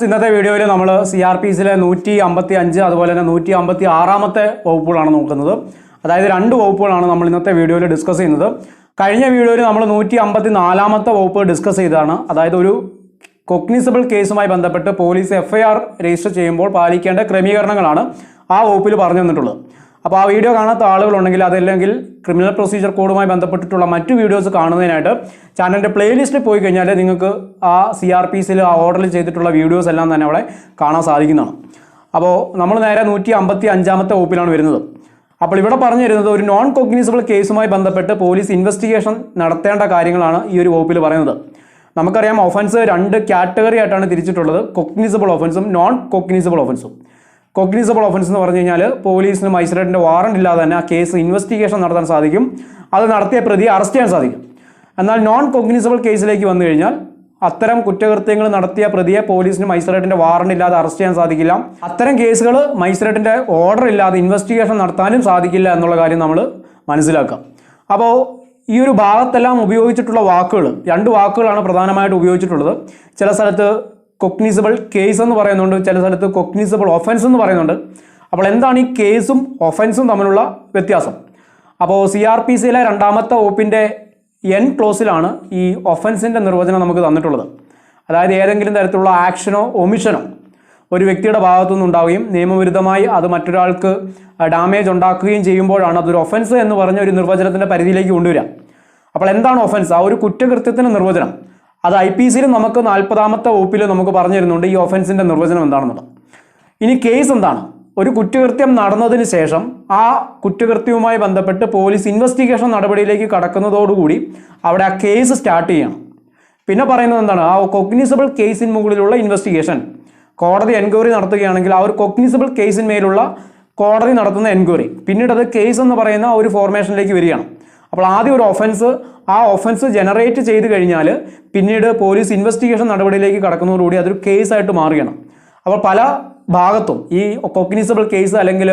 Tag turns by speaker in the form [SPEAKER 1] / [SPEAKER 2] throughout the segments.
[SPEAKER 1] ഇന്നത്തെ വീഡിയോയിൽ നമ്മൾ CRPCയിലെ 155 അതുപോലെ തന്നെ 156 വകുപ്പുകളാണ് നോക്കുന്നത്. അതായത് രണ്ട് വകുപ്പുകളാണ് നമ്മൾ ഇന്നത്തെ വീഡിയോയിൽ ഡിസ്കസ് ചെയ്യുന്നത്. കഴിഞ്ഞ വീഡിയോയിൽ നമ്മൾ 154 വകുപ്പ് ഡിസ്കസ് ചെയ്തതാണ്. അതായത് ഒരു കൊഗ്നിസബിൾ കേസുമായി ബന്ധപ്പെട്ട് പോലീസ് FIR രജിസ്റ്റർ ചെയ്യുമ്പോൾ പാലിക്കേണ്ട ക്രമീകരണങ്ങളാണ് ആ വകുപ്പിൽ പറഞ്ഞു തന്നിട്ടുള്ളത്. അപ്പോൾ ആ വീഡിയോ കാണാത്ത ആളുകളുണ്ടെങ്കിൽ അതല്ലെങ്കിൽ ക്രിമിനൽ പ്രൊസീജിയർ കോഡുമായി ബന്ധപ്പെട്ടിട്ടുള്ള മറ്റു വീഡിയോസ് കാണുന്നതിനായിട്ട് ചാനലിൻ്റെ പ്ലേലിസ്റ്റിൽ പോയി കഴിഞ്ഞാൽ നിങ്ങൾക്ക് ആ CRPCയിൽ ആ ഓർഡറിൽ ചെയ്തിട്ടുള്ള വീഡിയോസ് എല്ലാം തന്നെ അവിടെ കാണാൻ സാധിക്കുന്നതാണ്. അപ്പോൾ നമ്മൾ നേരെ 155 വകുപ്പിലാണ് വരുന്നത്. അപ്പോൾ ഇവിടെ പറഞ്ഞു തരുന്നത് ഒരു നോൺ കൊഗ്നിസബിൾ കേസുമായി ബന്ധപ്പെട്ട് പോലീസ് ഇൻവെസ്റ്റിഗേഷൻ നടത്തേണ്ട കാര്യങ്ങളാണ് ഈ ഒരു വകുപ്പിൽ പറയുന്നത്. നമുക്കറിയാം ഒഫൻസ് രണ്ട് കാറ്റഗറി ആയിട്ടാണ് തിരിച്ചിട്ടുള്ളത്, കൊഗ്നിസബിൾ ഒഫൻസും നോൺ കൊഗ്നിസബിൾ ഒഫൻസും. കൊഗ്നിസബിൾ ഒഫൻസ് എന്ന് പറഞ്ഞു കഴിഞ്ഞാൽ പോലീസിന് മജിസ്ട്രേറ്റിൻ്റെ വാറണ്ട് ഇല്ലാതെ തന്നെ ആ കേസ് ഇൻവെസ്റ്റിഗേഷൻ നടത്താൻ സാധിക്കും, അത് നടത്തിയ പ്രതിയെ അറസ്റ്റ് ചെയ്യാൻ സാധിക്കും. എന്നാൽ നോൺ കൊഗ്നിസബിൾ കേസിലേക്ക് വന്നു കഴിഞ്ഞാൽ അത്തരം കുറ്റകൃത്യങ്ങൾ നടത്തിയ പ്രതിയെ പോലീസിന് മജിസ്ട്രേറ്റിൻ്റെ വാറണ്ട് ഇല്ലാതെ അറസ്റ്റ് ചെയ്യാൻ സാധിക്കില്ല. അത്തരം കേസുകൾ മജിസ്ട്രേറ്റിൻ്റെ ഓർഡർ ഇല്ലാതെ ഇൻവെസ്റ്റിഗേഷൻ നടത്താനും സാധിക്കില്ല എന്നുള്ള കാര്യം നമ്മൾ മനസ്സിലാക്കാം. അപ്പോൾ ഈ ഒരു ഭാഗത്തെല്ലാം ഉപയോഗിച്ചിട്ടുള്ള വാക്കുകൾ, രണ്ട് വാക്കുകളാണ് പ്രധാനമായിട്ട് ഉപയോഗിച്ചിട്ടുള്ളത്. ചില സ്ഥലത്ത് കൊഗ്നിസബിൾ കേസ് എന്ന് പറയുന്നുണ്ട്, ചില സ്ഥലത്ത് കൊഗ്നിസബിൾ ഒഫൻസ് എന്ന് പറയുന്നുണ്ട്. അപ്പോൾ എന്താണ് ഈ കേസും ഒഫൻസും തമ്മിലുള്ള വ്യത്യാസം? അപ്പോൾ CRPCയിലെ രണ്ടാമത്തെ വകുപ്പിൻ്റെ N ക്ലോസിലാണ് ഈ ഒഫൻസിൻ്റെ നിർവചനം നമുക്ക് തന്നിട്ടുള്ളത്. അതായത് ഏതെങ്കിലും തരത്തിലുള്ള ആക്ഷനോ ഒമിഷനോ ഒരു വ്യക്തിയുടെ ഭാഗത്തുനിന്നുണ്ടാവുകയും നിയമവിരുദ്ധമായി അത് മറ്റൊരാൾക്ക് ഡാമേജ് ഉണ്ടാക്കുകയും ചെയ്യുമ്പോഴാണ് അതൊരു ഒഫൻസ് എന്ന് പറഞ്ഞ ഒരു നിർവചനത്തിൻ്റെ പരിധിയിലേക്ക് കൊണ്ടുവരിക. അപ്പോൾ എന്താണ് ഒഫൻസ്? ആ ഒരു കുറ്റകൃത്യത്തിൻ്റെ നിർവചനം അത് IPCയിൽ നമുക്ക് 40 വകുപ്പിൽ നമുക്ക് പറഞ്ഞു തരുന്നുണ്ട് ഈ ഒഫൻസിൻ്റെ നിർവചനം എന്താണെന്നുള്ളത്. ഇനി കേസ് എന്താണ്? ഒരു കുറ്റകൃത്യം നടന്നതിന് ശേഷം ആ കുറ്റകൃത്യവുമായി ബന്ധപ്പെട്ട് പോലീസ് ഇൻവെസ്റ്റിഗേഷൻ നടപടിയിലേക്ക് കടക്കുന്നതോടുകൂടി അവിടെ ആ കേസ് സ്റ്റാർട്ട് ചെയ്യണം. പിന്നെ പറയുന്നത് എന്താണ്? ആ കൊഗ്നിസബിൾ കേസിന് മുകളിലുള്ള ഇൻവെസ്റ്റിഗേഷൻ, കോടതി എൻക്വയറി നടത്തുകയാണെങ്കിൽ ആ ഒരു കൊഗ്നിസബിൾ കേസിന്മേലുള്ള കോടതി നടത്തുന്ന എൻക്വയറി പിന്നീട് അത് കേസ് എന്ന് പറയുന്ന ഒരു ഫോർമേഷനിലേക്ക് വരികയാണ്. അപ്പോൾ ആദ്യം ഒരു ഒഫൻസ്, ആ ഒഫൻസ് ജനറേറ്റ് ചെയ്ത് കഴിഞ്ഞാൽ പിന്നീട് പോലീസ് ഇൻവെസ്റ്റിഗേഷൻ നടപടിയിലേക്ക് കടക്കുന്നതോടുകൂടി അതൊരു കേസായിട്ട് മാറുകയാണ്. അപ്പോൾ പല ഭാഗത്തും ഈ കൊഗ്നിസബിൾ കേസ് അല്ലെങ്കിൽ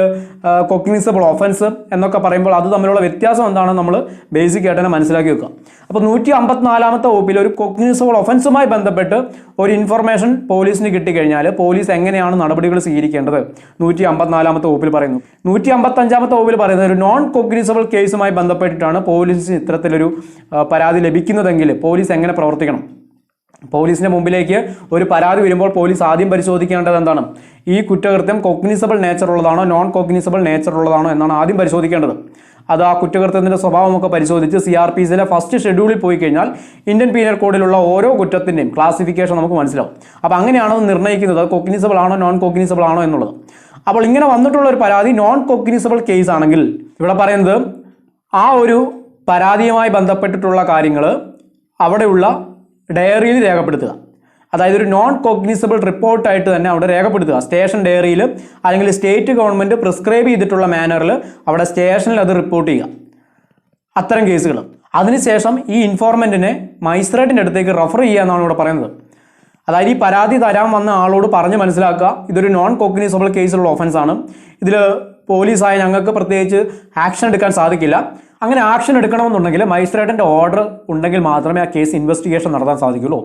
[SPEAKER 1] കൊഗ്നിസബിൾ ഒഫൻസ് എന്നൊക്കെ പറയുമ്പോൾ അത് തമ്മിലുള്ള വ്യത്യാസം എന്താണെന്ന് നമ്മൾ ബേസിക് ആയിട്ട് തന്നെ മനസ്സിലാക്കി വെക്കുക. അപ്പോൾ 154 വകുപ്പിൽ ഒരു കൊഗ്നിസബിൾ ഒഫൻസുമായി ബന്ധപ്പെട്ട് ഒരു ഇൻഫർമേഷൻ പോലീസിന് കിട്ടിക്കഴിഞ്ഞാൽ പോലീസ് എങ്ങനെയാണ് നടപടികൾ സ്വീകരിക്കേണ്ടത് 154 വകുപ്പിൽ പറയുന്നു. 155 വകുപ്പിൽ പറയുന്നത് ഒരു നോൺ കൊഗ്നിസബിൾ കേസുമായി ബന്ധപ്പെട്ടിട്ടാണ് പോലീസിന് ഇത്തരത്തിലൊരു പരാതി ലഭിക്കുന്നതെങ്കിൽ പോലീസ് എങ്ങനെ പ്രവർത്തിക്കണം? പോലീസിൻ്റെ മുമ്പിലേക്ക് ഒരു പരാതി വരുമ്പോൾ പോലീസ് ആദ്യം പരിശോധിക്കേണ്ടത് എന്താണ്? ഈ കുറ്റകൃത്യം കൊഗ്നിസബിൾ നേച്ചർ ഉള്ളതാണോ നോൺ കൊഗ്നിസബിൾ നേച്ചർ ഉള്ളതാണോ എന്നാണ് ആദ്യം പരിശോധിക്കേണ്ടത്. അത് ആ കുറ്റകൃത്യത്തിൻ്റെ സ്വഭാവമൊക്കെ പരിശോധിച്ച് CRPCയിലെ ഫസ്റ്റ് ഷെഡ്യൂളിൽ പോയി കഴിഞ്ഞാൽ ഇന്ത്യൻ പീനൽ കോഡിലുള്ള ഓരോ കുറ്റത്തിൻ്റെയും ക്ലാസിഫിക്കേഷൻ നമുക്ക് മനസ്സിലാവും. അപ്പോൾ അങ്ങനെയാണോ നിർണ്ണയിക്കുന്നത് കൊഗ്നിസബിൾ ആണോ നോൺ കൊഗ്നിസബിൾ ആണോ എന്നുള്ളത്. അപ്പോൾ ഇങ്ങനെ വന്നിട്ടുള്ള ഒരു പരാതി നോൺ കൊഗ്നിസബിൾ കേസ് ആണെങ്കിൽ ഇവിടെ പറയുന്നത് ആ ഒരു പരാതിയുമായി ബന്ധപ്പെട്ടിട്ടുള്ള കാര്യങ്ങൾ അവിടെയുള്ള ഡയറിയിൽ രേഖപ്പെടുത്തുക. അതായത് ഒരു നോൺ കൊഗ്നിസബിൾ റിപ്പോർട്ടായിട്ട് തന്നെ അവിടെ രേഖപ്പെടുത്തുക. സ്റ്റേഷൻ ഡയറിയിൽ അല്ലെങ്കിൽ സ്റ്റേറ്റ് ഗവൺമെൻറ് പ്രിസ്ക്രൈബ് ചെയ്തിട്ടുള്ള മാനറിൽ അവിടെ സ്റ്റേഷനിൽ അത് റിപ്പോർട്ട് ചെയ്യുക. അത്തരം കേസുകൾ അതിനുശേഷം ഈ ഇൻഫോർമൻറ്റിനെ മജിസ്ട്രേറ്റിൻ്റെ അടുത്തേക്ക് റെഫർ ചെയ്യുക എന്നാണ് ഇവിടെ പറയുന്നത്. അതായത് ഈ പരാതി തരാൻ വന്ന ആളോട് പറഞ്ഞ് മനസ്സിലാക്കുക, ഇതൊരു നോൺ കൊഗ്നിസബിൾ കേസിലുള്ള ഒഫൻസാണ്, ഇതിൽ പോലീസായ ഞങ്ങൾക്ക് പ്രത്യേകിച്ച് ആക്ഷൻ എടുക്കാൻ സാധിക്കില്ല. അങ്ങനെ ആക്ഷൻ എടുക്കണമെന്നുണ്ടെങ്കിൽ മജിസ്ട്രേറ്റിൻ്റെ ഓർഡർ ഉണ്ടെങ്കിൽ മാത്രമേ ആ കേസ് ഇൻവെസ്റ്റിഗേഷൻ നടത്താൻ സാധിക്കുള്ളൂ.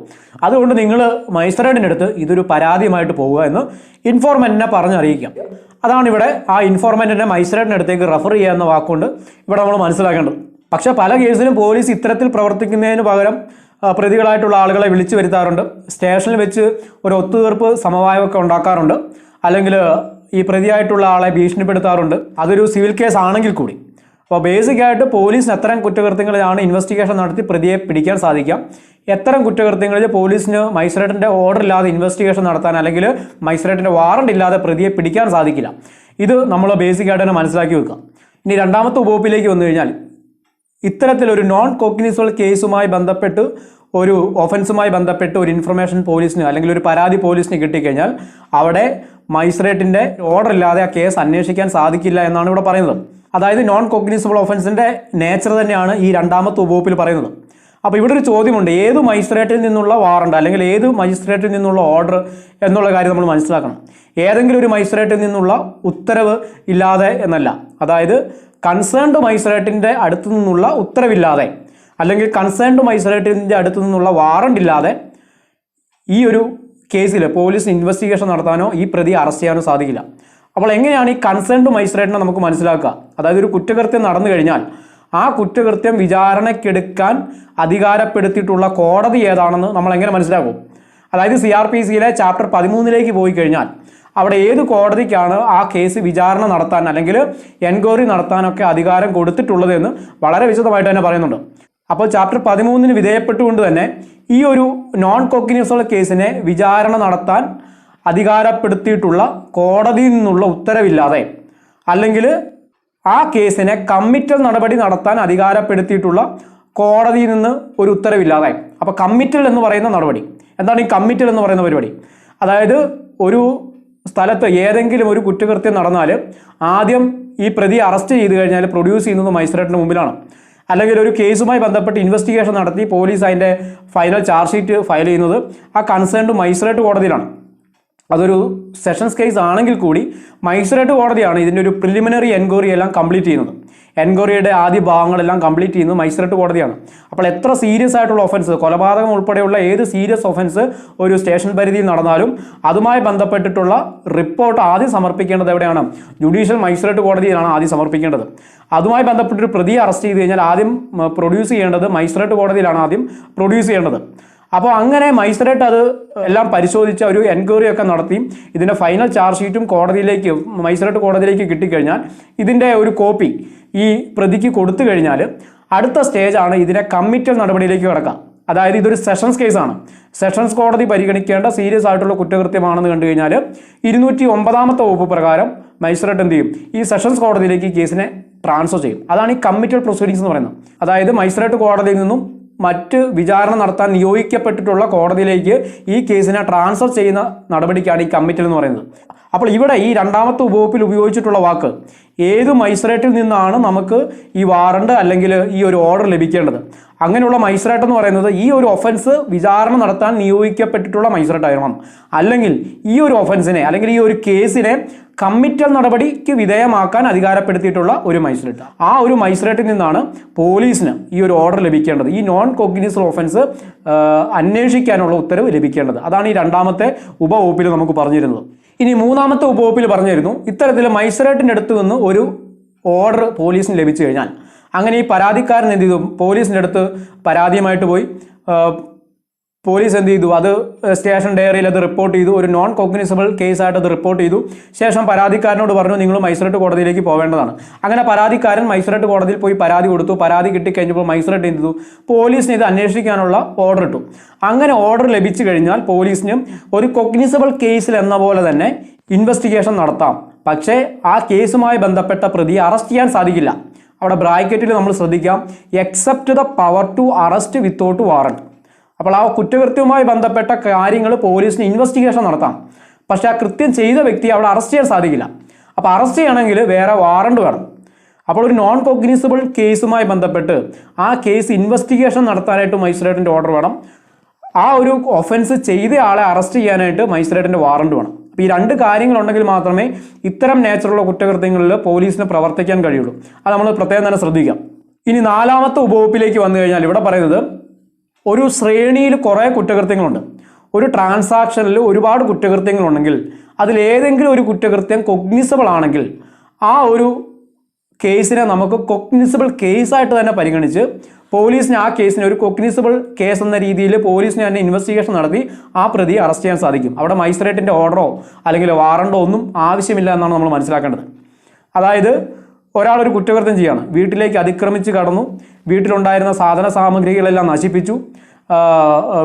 [SPEAKER 1] അതുകൊണ്ട് നിങ്ങൾ മജിസ്ട്രേറ്റിൻ്റെ അടുത്ത് ഇതൊരു പരാതിയുമായിട്ട് പോവുക എന്ന് ഇൻഫോർമൻറ്റിനെ പറഞ്ഞറിയിക്കാം. അതാണ് ഇവിടെ ആ ഇൻഫോർമൻറ്റിനെ മജിസ്ട്രേറ്റിൻ്റെ അടുത്തേക്ക് റെഫർ ചെയ്യുക എന്ന വാക്കുകൊണ്ട് ഇവിടെ നമ്മൾ മനസ്സിലാക്കേണ്ടത്. പക്ഷേ പല കേസിലും പോലീസ് ഇത്തരത്തിൽ പ്രവർത്തിക്കുന്നതിന് പകരം പ്രതികളായിട്ടുള്ള ആളുകളെ വിളിച്ചു വരുത്താറുണ്ട്. സ്റ്റേഷനിൽ വെച്ച് ഒരു ഒത്തുതീർപ്പ് സമവായമൊക്കെ ഉണ്ടാക്കാറുണ്ട്, അല്ലെങ്കിൽ ഈ പ്രതിയായിട്ടുള്ള ആളെ ഭീഷണിപ്പെടുത്താറുണ്ട്. അതൊരു സിവിൽ കേസ് ആണെങ്കിൽ കൂടി. അപ്പോൾ ബേസിക്കായിട്ട് പോലീസിന് എത്തരം കുറ്റകൃത്യങ്ങളിലാണ് ഇൻവെസ്റ്റിഗേഷൻ നടത്തി പ്രതിയെ പിടിക്കാൻ സാധിക്കാം, എത്തരം കുറ്റകൃത്യങ്ങളിൽ പോലീസിന് മജിസ്ട്രേറ്റിൻ്റെ ഓർഡർ ഇല്ലാതെ ഇൻവെസ്റ്റിഗേഷൻ നടത്താൻ അല്ലെങ്കിൽ മജിസ്ട്രേറ്റിൻ്റെ വാറണ്ട് ഇല്ലാതെ പ്രതിയെ പിടിക്കാൻ സാധിക്കില്ല. ഇത് നമ്മൾ ബേസിക്കായിട്ട് തന്നെ മനസ്സിലാക്കി വെക്കുക. ഇനി രണ്ടാമത്തെ വകുപ്പിലേക്ക് വന്നു കഴിഞ്ഞാൽ ഇത്തരത്തിലൊരു നോൺ കൊഗ്നിസബിൾ കേസുമായി ബന്ധപ്പെട്ട് ഒരു ഒഫൻസുമായി ബന്ധപ്പെട്ട് ഒരു ഇൻഫർമേഷൻ പോലീസിന് അല്ലെങ്കിൽ ഒരു പരാതി പോലീസിന് കിട്ടിക്കഴിഞ്ഞാൽ അവിടെ മജിസ്ട്രേറ്റിൻ്റെ ഓർഡർ ഇല്ലാതെ ആ കേസ് അന്വേഷിക്കാൻ സാധിക്കില്ല എന്നാണ് ഇവിടെ പറയുന്നത്. അതായത് നോൺ കൊഗ്നിസബിൾ ഒഫൻസിൻ്റെ നേച്ചർ തന്നെയാണ് ഈ രണ്ടാമത്തെ വകുപ്പിൽ പറയുന്നത്. അപ്പോൾ ഇവിടെ ഒരു ചോദ്യമുണ്ട്, ഏത് മജിസ്ട്രേറ്റിൽ നിന്നുള്ള വാറണ്ട് അല്ലെങ്കിൽ ഏത് മജിസ്ട്രേറ്റിൽ നിന്നുള്ള ഓർഡർ എന്നുള്ള കാര്യം നമ്മൾ മനസ്സിലാക്കണം. ഏതെങ്കിലും ഒരു മജിസ്ട്രേറ്റിൽ നിന്നുള്ള ഉത്തരവ് ഇല്ലാതെ എന്നല്ല, അതായത് കൺസേൺഡ് മജിസ്ട്രേറ്റിൻ്റെ അടുത്തു നിന്നുള്ള ഉത്തരവില്ലാതെ അല്ലെങ്കിൽ കൺസേൺഡ് മജിസ്ട്രേറ്റിൻ്റെ അടുത്തു നിന്നുള്ള വാറണ്ട് ഇല്ലാതെ ഈ ഒരു കേസിൽ പോലീസ് ഇൻവെസ്റ്റിഗേഷൻ നടത്താനോ ഈ പ്രതിയെ അറസ്റ്റ് ചെയ്യാനോ സാധിക്കില്ല. അപ്പോൾ എങ്ങനെയാണ് ഈ കൺസേൺഡ് മജിസ്ട്രേറ്റിനെ നമുക്ക് മനസ്സിലാക്കുക? അതായത് ഒരു കുറ്റകൃത്യം നടന്നു കഴിഞ്ഞാൽ ആ കുറ്റകൃത്യം വിചാരണയ്ക്കെടുക്കാൻ അധികാരപ്പെടുത്തിയിട്ടുള്ള കോടതി ഏതാണെന്ന് നമ്മൾ എങ്ങനെ മനസ്സിലാക്കും? അതായത് CRPCയിലെ ചാപ്റ്റർ 13 പോയി കഴിഞ്ഞാൽ അവിടെ ഏത് കോടതിക്കാണ് ആ കേസ് വിചാരണ നടത്താൻ അല്ലെങ്കിൽ എൻക്വയറി നടത്താനൊക്കെ അധികാരം കൊടുത്തിട്ടുള്ളത് എന്ന് വളരെ വിശദമായിട്ട് തന്നെ പറയുന്നുണ്ട്. അപ്പോൾ ചാപ്റ്റർ 13 വിധേയപ്പെട്ടുകൊണ്ട് തന്നെ ഈ ഒരു നോൺ കോഗ്നിസബിൾ കേസിനെ വിചാരണ നടത്താൻ അധികാരപ്പെടുത്തിയിട്ടുള്ള കോടതിയിൽ നിന്നുള്ള ഉത്തരവില്ലാതെ അല്ലെങ്കിൽ ആ കേസിനെ കമ്മിറ്റൽ നടപടി നടത്താൻ അധികാരപ്പെടുത്തിയിട്ടുള്ള കോടതിയിൽ നിന്ന് ഒരു ഉത്തരവില്ലാതെ, അപ്പോൾ കമ്മിറ്റൽ എന്ന് പറയുന്ന നടപടി എന്താണ്? ഈ കമ്മിറ്റൽ എന്ന് പറയുന്ന പരിപാടി അതായത് ഒരു സ്ഥലത്ത് ഏതെങ്കിലും ഒരു കുറ്റകൃത്യം നടന്നാൽ ആദ്യം ഈ പ്രതിയെ അറസ്റ്റ് ചെയ്ത് കഴിഞ്ഞാൽ പ്രൊഡ്യൂസ് ചെയ്യുന്നത് മജിസ്ട്രേറ്റിന് മുമ്പിലാണ്. അല്ലെങ്കിൽ ഒരു കേസുമായി ബന്ധപ്പെട്ട് ഇൻവെസ്റ്റിഗേഷൻ നടത്തി പോലീസ് അതിൻ്റെ ഫൈനൽ ചാർജ് ഷീറ്റ് ഫയൽ ചെയ്യുന്നത് ആ കൺസേൺഡ് മജിസ്ട്രേറ്റ് കോടതിയിലാണ്. അതൊരു സെഷൻസ് കേസ് ആണെങ്കിൽ കൂടി മജിസ്ട്രേറ്റ് കോടതിയാണ് ഇതിൻ്റെ ഒരു പ്രിലിമിനറി എൻക്വയറി എല്ലാം കംപ്ലീറ്റ് ചെയ്യുന്നത്. എൻക്വയറിയുടെ ആദ്യ ഭാഗങ്ങളെല്ലാം കംപ്ലീറ്റ് ചെയ്യുന്നത് മജിസ്ട്രേറ്റ് കോടതിയാണ്. അപ്പോൾ എത്ര സീരിയസ് ആയിട്ടുള്ള ഒഫൻസ്, കൊലപാതകം ഉൾപ്പെടെയുള്ള ഏത് സീരിയസ് ഒഫൻസ് ഒരു സ്റ്റേഷൻ പരിധിയിൽ നടന്നാലും അതുമായി ബന്ധപ്പെട്ടിട്ടുള്ള റിപ്പോർട്ട് ആദ്യം സമർപ്പിക്കേണ്ടത് എവിടെയാണ്? ജുഡീഷ്യൽ മജിസ്ട്രേറ്റ് കോടതിയിലാണ് ആദ്യം സമർപ്പിക്കേണ്ടത്. അതുമായി ബന്ധപ്പെട്ടൊരു പ്രതിയെ അറസ്റ്റ് ചെയ്ത് കഴിഞ്ഞാൽ ആദ്യം പ്രൊഡ്യൂസ് ചെയ്യേണ്ടത് മജിസ്ട്രേറ്റ് കോടതിയിലാണ് ആദ്യം പ്രൊഡ്യൂസ് ചെയ്യേണ്ടത്. അപ്പോൾ അങ്ങനെ മജിസ്ട്രേറ്റ് അത് എല്ലാം പരിശോധിച്ച് ഒരു എൻക്വയറി ഒക്കെ നടത്തി ഇതിൻ്റെ ഫൈനൽ ചാർജ് ഷീറ്റും കോടതിയിലേക്ക് മജിസ്ട്രേറ്റ് കോടതിയിലേക്ക് കിട്ടിക്കഴിഞ്ഞാൽ ഇതിൻ്റെ ഒരു കോപ്പി ഈ പ്രതിക്ക് കൊടുത്തു കഴിഞ്ഞാൽ അടുത്ത സ്റ്റേജാണ് ഇതിനെ കമ്മിറ്റൽ നടപടിയിലേക്ക് കിടക്കുക. അതായത് ഇതൊരു സെഷൻസ് കേസാണ്. സെഷൻസ് കോടതി പരിഗണിക്കേണ്ട സീരിയസ് ആയിട്ടുള്ള കുറ്റകൃത്യമാണെന്ന് കണ്ടു കഴിഞ്ഞാൽ 209 വകുപ്പ് പ്രകാരം മജിസ്ട്രേറ്റ് എന്ത് ചെയ്യും? ഈ സെഷൻസ് കോടതിയിലേക്ക് ഈ കേസിനെ ട്രാൻസ്ഫർ ചെയ്യും. അതാണ് ഈ കമ്മിറ്റൽ പ്രൊസീഡിങ്സ് എന്ന് പറയുന്നത്. അതായത് മജിസ്ട്രേറ്റ് കോടതിയിൽ നിന്നും മറ്റ് വിചാരണ നടത്താൻ നിയോഗിക്കപ്പെട്ടിട്ടുള്ള കോടതിയിലേക്ക് ഈ കേസിനെ ട്രാൻസ്ഫർ ചെയ്യുന്ന നടപടിക്കാണ് ഈ കമ്മിറ്റൽ എന്ന് പറയുന്നത്. അപ്പോൾ ഇവിടെ ഈ രണ്ടാമത്തെ ഉപവകുപ്പിൽ ഉപയോഗിച്ചിട്ടുള്ള വാക്ക് ഏത് മജിസ്ട്രേറ്റിൽ നിന്നാണ് നമുക്ക് ഈ വാറണ്ട് അല്ലെങ്കിൽ ഈ ഒരു ഓർഡർ ലഭിക്കേണ്ടത്? അങ്ങനെയുള്ള മജിസ്ട്രേറ്റ് എന്ന് പറയുന്നത് ഈ ഒരു ഒഫൻസ് വിചാരണ നടത്താൻ നിയോഗിക്കപ്പെട്ടിട്ടുള്ള മജിസ്ട്രേറ്റ് ആയിരിക്കണം. അല്ലെങ്കിൽ ഈ ഒരു ഒഫൻസിനെ അല്ലെങ്കിൽ ഈ ഒരു കേസിനെ കമ്മിറ്റൽ നടപടിക്ക് വിധേയമാക്കാൻ അധികാരപ്പെടുത്തിയിട്ടുള്ള ഒരു മജിസ്ട്രേറ്റ്. ആ ഒരു മജിസ്ട്രേറ്റിൽ നിന്നാണ് പോലീസിന് ഈ ഒരു ഓർഡർ ലഭിക്കേണ്ടത്, ഈ നോൺ കോഗ്നിസബിൾ ഒഫൻസ് അന്വേഷിക്കാനുള്ള ഉത്തരവ് ലഭിക്കേണ്ടത്. അതാണ് ഈ രണ്ടാമത്തെ ഉപവകുപ്പിൽ നമുക്ക് പറഞ്ഞിരുന്നത്. ഇനി മൂന്നാമത്തെ ഉപവകുപ്പിൽ പറഞ്ഞിരുന്നു ഇത്തരത്തിൽ മജിസ്ട്രേറ്റിൻ്റെ അടുത്ത് നിന്ന് ഒരു ഓർഡർ പോലീസിന് ലഭിച്ചു കഴിഞ്ഞാൽ അങ്ങനെ ഈ പരാതിക്കാരൻ എന്ത് ചെയ്തു? പോലീസിൻ്റെ അടുത്ത് പരാതിയുമായിട്ട് പോയി. പോലീസ് എന്ത് ചെയ്തു? അത് സ്റ്റേഷൻ ഡയറിയിൽ അത് റിപ്പോർട്ട് ചെയ്തു. ഒരു നോൺ കോഗ്നിസബിൾ കേസായിട്ട് അത് റിപ്പോർട്ട് ചെയ്തു. ശേഷം പരാതിക്കാരനോട് പറഞ്ഞു നിങ്ങൾ മജിസ്ട്രേറ്റ് കോടതിയിലേക്ക് പോവേണ്ടതാണ്. അങ്ങനെ പരാതിക്കാരൻ മജിസ്ട്രേറ്റ് കോടതിയിൽ പോയി പരാതി കൊടുത്തു. പരാതി കിട്ടിക്കഴിഞ്ഞപ്പോൾ മജിസ്ട്രേറ്റ് എന്ത് ചെയ്തു? പോലീസിന് ഇത് അന്വേഷിക്കാനുള്ള ഓർഡർ ഇട്ടു. അങ്ങനെ ഓർഡർ ലഭിച്ചു കഴിഞ്ഞാൽ പോലീസിന് ഒരു കോഗ്നിസബിൾ കേസിൽ എന്ന പോലെ തന്നെ ഇൻവെസ്റ്റിഗേഷൻ നടത്താം. പക്ഷേ ആ കേസുമായി ബന്ധപ്പെട്ട പ്രതിയെ അറസ്റ്റ് ചെയ്യാൻ സാധിക്കില്ല. അവിടെ ബ്രാക്കറ്റിൽ നമ്മൾ ശ്രദ്ധിക്കാം, except the power to arrest without warrant. അപ്പോൾ ആ കുറ്റകൃത്യവുമായി ബന്ധപ്പെട്ട കാര്യങ്ങൾ പോലീസിന് ഇൻവെസ്റ്റിഗേഷൻ നടത്താം. പക്ഷേ ആ കൃത്യം ചെയ്ത വ്യക്തിയെ അവിടെ അറസ്റ്റ് ചെയ്യാൻ സാധിക്കില്ല. അപ്പോൾ അറസ്റ്റ് ചെയ്യണമെങ്കിൽ വേറെ വാറണ്ട് വേണം. അപ്പോൾ ഒരു നോൺ കോഗ്നിസബിൾ കേസുമായി ബന്ധപ്പെട്ട് ആ കേസ് ഇൻവെസ്റ്റിഗേഷൻ നടത്താനായിട്ട് മജിസ്ട്രേറ്റിൻ്റെ ഓർഡർ വേണം. ആ ഒരു ഒഫൻസ് ചെയ്ത ആളെ അറസ്റ്റ് ചെയ്യാനായിട്ട് മജിസ്ട്രേറ്റിൻ്റെ വാറണ്ട് വേണം. അപ്പോൾ ഈ രണ്ട് കാര്യങ്ങളുണ്ടെങ്കിൽ മാത്രമേ ഇത്തരം നേച്ചറുള്ള കുറ്റകൃത്യങ്ങളിൽ പോലീസിന് പ്രവർത്തിക്കാൻ കഴിയുള്ളൂ. അത് നമ്മൾ പ്രത്യേകം തന്നെ ശ്രദ്ധിക്കാം. ഇനി നാലാമത്തെ ഉപവകുപ്പിലേക്ക് വന്നു കഴിഞ്ഞാൽ ഇവിടെ പറയുന്നത് ഒരു ശ്രേണിയിൽ കുറേ കുറ്റകൃത്യങ്ങളുണ്ട്. ഒരു ട്രാൻസാക്ഷനിൽ ഒരുപാട് കുറ്റകൃത്യങ്ങളുണ്ടെങ്കിൽ അതിലേതെങ്കിലും ഒരു കുറ്റകൃത്യം കൊഗ്നിസബിൾ ആണെങ്കിൽ ആ ഒരു കേസിനെ നമുക്ക് കൊഗ്നിസബിൾ കേസായിട്ട് തന്നെ പരിഗണിച്ച് പോലീസിന് ആ കേസിനെ ഒരു കൊഗ്നിസബിൾ കേസ് എന്ന രീതിയിൽ പോലീസിന് തന്നെ ഇൻവെസ്റ്റിഗേഷൻ നടത്തി ആ പ്രതിയെ അറസ്റ്റ് ചെയ്യാൻ സാധിക്കും. അവിടെ മജിസ്ട്രേറ്റിൻ്റെ ഓർഡറോ അല്ലെങ്കിൽ വാറണ്ടോ ഒന്നും ആവശ്യമില്ല എന്നാണ് നമ്മൾ മനസ്സിലാക്കേണ്ടത്. അതായത് ഒരാളൊരു കുറ്റകൃത്യം ചെയ്യാണ്, വീട്ടിലേക്ക് അതിക്രമിച്ച് കടന്നു, വീട്ടിലുണ്ടായിരുന്ന സാധന സാമഗ്രികളെല്ലാം നശിപ്പിച്ചു,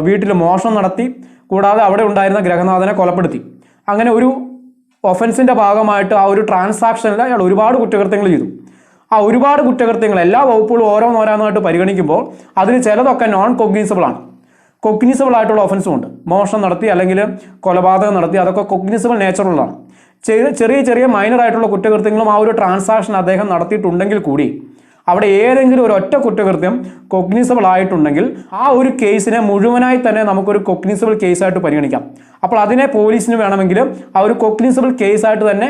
[SPEAKER 1] വീട്ടിൽ മോഷണം നടത്തി, കൂടാതെ അവിടെ ഉണ്ടായിരുന്ന ഗ്രഹനാഥനെ കൊലപ്പെടുത്തി. അങ്ങനെ ഒരു ഒഫൻസിൻ്റെ ഭാഗമായിട്ട് ആ ഒരു ട്രാൻസാക്ഷനിൽ അയാൾ ഒരുപാട് കുറ്റകൃത്യങ്ങൾ ചെയ്തു. ആ ഒരുപാട് കുറ്റകൃത്യങ്ങൾ എല്ലാ വകുപ്പുകളും ഓരോന്നോരോന്നായിട്ട് പരിഗണിക്കുമ്പോൾ അതിൽ ചിലതൊക്കെ നോൺ കൊഗ്നിസബിൾ ആണ്. കൊഗ്നിസബിൾ ആയിട്ടുള്ള ഒഫൻസും ഉണ്ട്. മോഷണം നടത്തി അല്ലെങ്കിൽ കൊലപാതകം നടത്തി, അതൊക്കെ കൊഗ്നിസബിൾ നേച്ചറുള്ളതാണ്. ചെറിയ ചെറിയ മൈനറായിട്ടുള്ള കുറ്റകൃത്യങ്ങളും ആ ഒരു ട്രാൻസാക്ഷൻ അദ്ദേഹം നടത്തിയിട്ടുണ്ടെങ്കിൽ കൂടി അവിടെ ഏതെങ്കിലും ഒരു ഒറ്റ കുറ്റകൃത്യം കൊഗ്നിസബിൾ ആയിട്ടുണ്ടെങ്കിൽ ആ ഒരു കേസിനെ മുഴുവനായി തന്നെ നമുക്കൊരു കൊഗ്നിസബിൾ കേസായിട്ട് പരിഗണിക്കാം. അപ്പോൾ അതിനെ പോലീസിന് വേണമെങ്കിൽ ആ ഒരു കൊഗ്നിസബിൾ കേസായിട്ട് തന്നെ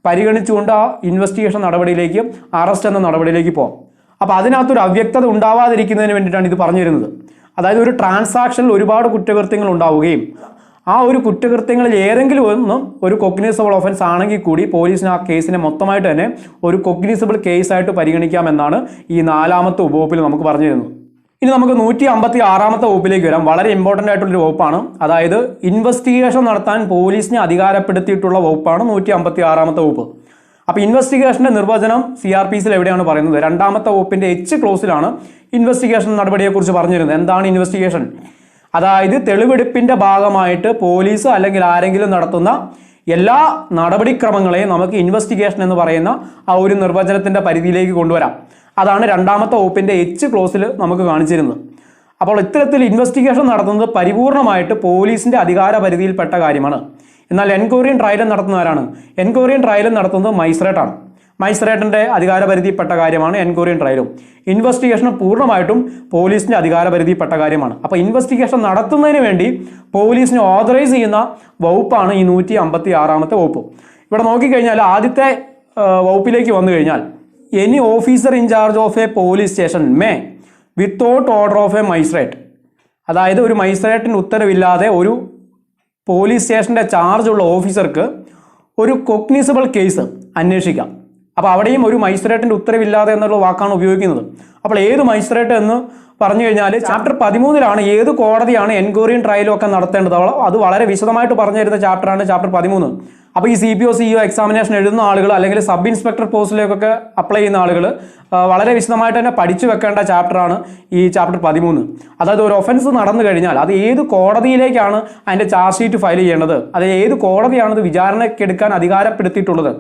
[SPEAKER 1] പരിഗണിച്ചുകൊണ്ട് ആ ഇൻവെസ്റ്റിഗേഷൻ നടപടിയിലേക്ക്, അറസ്റ്റ് എന്ന നടപടിയിലേക്ക് പോകാം. അപ്പോൾ അതിനകത്തൊരു അവ്യക്തത ഉണ്ടാവാതിരിക്കുന്നതിന് വേണ്ടിയിട്ടാണ് ഇത് പറഞ്ഞു തരുന്നത്. അതായത് ഒരു ട്രാൻസാക്ഷനിൽ ഒരുപാട് കുറ്റകൃത്യങ്ങൾ ഉണ്ടാവുകയും ആ ഒരു കുറ്റകൃത്യങ്ങളിൽ ഏതെങ്കിലും ഒന്നും ഒരു കൊഗ്നിസബിൾ ഒഫൻസ് ആണെങ്കിൽ കൂടി പോലീസിന് ആ കേസിനെ മൊത്തമായിട്ട് തന്നെ ഒരു കൊഗ്നിസബിൾ കേസായിട്ട് പരിഗണിക്കാമെന്നാണ് ഈ 4ാമത്തെ ഉപവകുപ്പിൽ നമുക്ക് പറഞ്ഞു തരുന്നത്. ഇനി നമുക്ക് 156ാമത്തെ വകുപ്പിലേക്ക് വരാം. വളരെ ഇമ്പോർട്ടൻ്റ് ആയിട്ടുള്ളൊരു വകുപ്പാണ്. അതായത് ഇൻവെസ്റ്റിഗേഷൻ നടത്താൻ പോലീസിനെ അധികാരപ്പെടുത്തിയിട്ടുള്ള വകുപ്പാണ് 156ാമത്തെ വകുപ്പ്. അപ്പോൾ ഇൻവെസ്റ്റിഗേഷൻ്റെ നിർവചനം CRPCയിൽ എവിടെയാണ് പറയുന്നത്? 2ാമത്തെ വകുപ്പിൻ്റെ H ക്ലോസിലാണ് ഇൻവെസ്റ്റിഗേഷൻ നടപടിയെക്കുറിച്ച് പറഞ്ഞിരുന്നത്. എന്താണ് ഇൻവെസ്റ്റിഗേഷൻ? അതായത് തെളിവെടുപ്പിൻ്റെ ഭാഗമായിട്ട് പോലീസ് അല്ലെങ്കിൽ ആരെങ്കിലും നടത്തുന്ന എല്ലാ നടപടിക്രമങ്ങളെയും നമുക്ക് ഇൻവെസ്റ്റിഗേഷൻ എന്ന് പറയുന്ന ആ ഒരു നിർവചനത്തിൻ്റെ പരിധിയിലേക്ക് കൊണ്ടുവരാം. അതാണ് 2ാമത്തെ വകുപ്പിൻ്റെ H ക്ലോസിൽ നമുക്ക് കാണിച്ചിരുന്നത്. അപ്പോൾ ഇത്തരത്തിൽ ഇൻവെസ്റ്റിഗേഷൻ നടത്തുന്നത് പരിപൂർണമായിട്ട് പോലീസിൻ്റെ അധികാര പരിധിയിൽപ്പെട്ട കാര്യമാണ്. എന്നാൽ എൻക്വയറിയും ട്രയലും നടത്തുന്ന ആരാണ്? എൻക്വയറിയും ട്രയലും നടത്തുന്നത് മജിസ്ട്രേറ്റാണ്. മജിസ്ട്രേറ്റിൻ്റെ അധികാരപരിധിയിൽപ്പെട്ട കാര്യമാണ് എൻക്വയറിയും ട്രയലും. ഇൻവെസ്റ്റിഗേഷൻ പൂർണ്ണമായിട്ടും പോലീസിൻ്റെ അധികാരപരിധിയിൽപ്പെട്ട കാര്യമാണ്. അപ്പോൾ ഇൻവെസ്റ്റിഗേഷൻ നടത്തുന്നതിന് വേണ്ടി പോലീസിനെ ഓതറൈസ് ചെയ്യുന്ന വകുപ്പാണ് ഈ 156ാമത്തെ വകുപ്പ്. ഇവിടെ നോക്കിക്കഴിഞ്ഞാൽ ആദ്യത്തെ വകുപ്പിലേക്ക് വന്നു കഴിഞ്ഞാൽ any officer in charge of A police station may without order of A magistrate, അതായത് ഒരു മജിസ്ട്രേറ്റിൻ്റെ ഉത്തരവില്ലാതെ ഒരു പോലീസ് സ്റ്റേഷൻ്റെ ചാർജുള്ള ഓഫീസർക്ക് ഒരു കൊഗ്നിസബിൾ കേസ് അന്വേഷിക്കാം. അപ്പോൾ അവിടെയും ഒരു മജിസ്ട്രേറ്റിൻ്റെ ഉത്തരവില്ലാതെ എന്നുള്ള വാക്കാണ് ഉപയോഗിക്കുന്നത്. അപ്പോൾ ഏത് മജിസ്ട്രേറ്റ് എന്ന് പറഞ്ഞു കഴിഞ്ഞാൽ ചാപ്റ്റർ 13ലാണ് ഏത് കോടതിയാണ് എൻക്വയറിയും ട്രയലും ഒക്കെ നടത്തേണ്ടത്. അത് വളരെ വിശദമായിട്ട് പറഞ്ഞു തരുന്ന ചാപ്റ്ററാണ് ചാപ്റ്റർ 13. അപ്പോൾ ഈ CPO CEO എക്സാമിനേഷൻ എഴുതുന്ന ആളുകൾ അല്ലെങ്കിൽ സബ് ഇൻസ്പെക്ടർ പോസ്റ്റിലേക്കൊക്കെ അപ്ലൈ ചെയ്യുന്ന ആളുകൾ വളരെ വിശദമായിട്ട് തന്നെ പഠിച്ചു വെക്കേണ്ട ചാപ്റ്ററാണ് ഈ ചാപ്റ്റർ 13. അതായത് ഒരു ഒഫൻസ് നടന്നു കഴിഞ്ഞാൽ അത് ഏത് കോടതിയിലേക്കാണ് അതിൻ്റെ ചാർജ് ഷീറ്റ് ഫയൽ ചെയ്യേണ്ടത്, അത് ഏത് കോടതിയാണത് വിചാരണയ്ക്കെടുക്കാൻ അധികാരപ്പെടുത്തിയിട്ടുള്ളത്,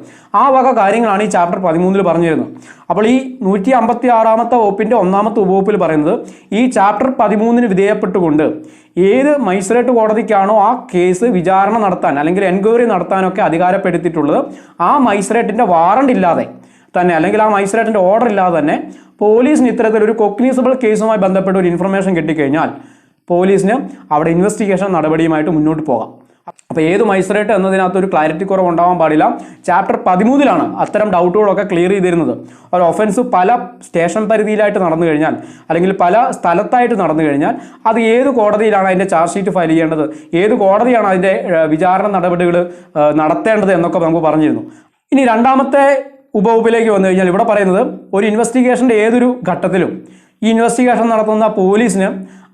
[SPEAKER 1] ആ വക കാര്യങ്ങളാണ് ഈ ചാപ്റ്റർ 13 പറഞ്ഞു തരുന്നത്. അപ്പോൾ ഈ 156ാമത്തെ വകുപ്പിൻ്റെ 1ാമത്തെ ഉപവകുപ്പിൽ പറയുന്നത് ഈ ചാപ്റ്റർ 13 വിധേയപ്പെട്ടുകൊണ്ട് ഏത് മജിസ്ട്രേറ്റ് കോടതിക്കാണോ ആ കേസ് വിചാരണ നടത്താൻ അല്ലെങ്കിൽ എൻക്വയറി നടത്താനൊക്കെ അധികാരപ്പെടുത്തിയിട്ടുള്ളത് ആ മജിസ്ട്രേറ്റിൻ്റെ വാറണ്ട് ഇല്ലാതെ തന്നെ അല്ലെങ്കിൽ ആ മജിസ്ട്രേറ്റിൻ്റെ ഓർഡർ ഇല്ലാതെ തന്നെ പോലീസിന് ഇത്തരത്തിലൊരു കൊഗ്നിസബിൾ കേസുമായി ബന്ധപ്പെട്ട ഒരു ഇൻഫർമേഷൻ കിട്ടിക്കഴിഞ്ഞാൽ പോലീസിന് അവിടെ ഇൻവെസ്റ്റിഗേഷൻ നടപടിയുമായിട്ട് മുന്നോട്ട് പോകാം. അപ്പോൾ ഏത് മജിസ്ട്രേറ്റ് എന്നതിനകത്ത് ഒരു ക്ലാരിറ്റി കുറവ് ഉണ്ടാവാൻ പാടില്ല. ചാപ്റ്റർ 13ലാണ് അത്തരം ഡൗട്ടുകളൊക്കെ ക്ലിയർ ചെയ്തിരുന്നത്. ഒരു ഒഫൻസ് പല സ്റ്റേഷൻ പരിധിയിലായിട്ട് നടന്നു കഴിഞ്ഞാൽ അല്ലെങ്കിൽ പല സ്ഥലത്തായിട്ട് നടന്നു കഴിഞ്ഞാൽ അത് ഏത് കോടതിയിലാണ് അതിൻ്റെ ചാർജ് ഷീറ്റ് ഫയൽ ചെയ്യേണ്ടത്, ഏത് കോടതിയാണ് അതിൻ്റെ വിചാരണ നടപടികൾ നടത്തേണ്ടത് എന്നൊക്കെ നമുക്ക് പറഞ്ഞിരുന്നു. ഇനി 2ാമത്തെ ഉപവകുപ്പിലേക്ക് വന്നു കഴിഞ്ഞാൽ ഇവിടെ പറയുന്നത് ഒരു ഇൻവെസ്റ്റിഗേഷൻ്റെ ഏതൊരു ഘട്ടത്തിലും ഈ ഇൻവെസ്റ്റിഗേഷൻ നടത്തുന്ന പോലീസിന്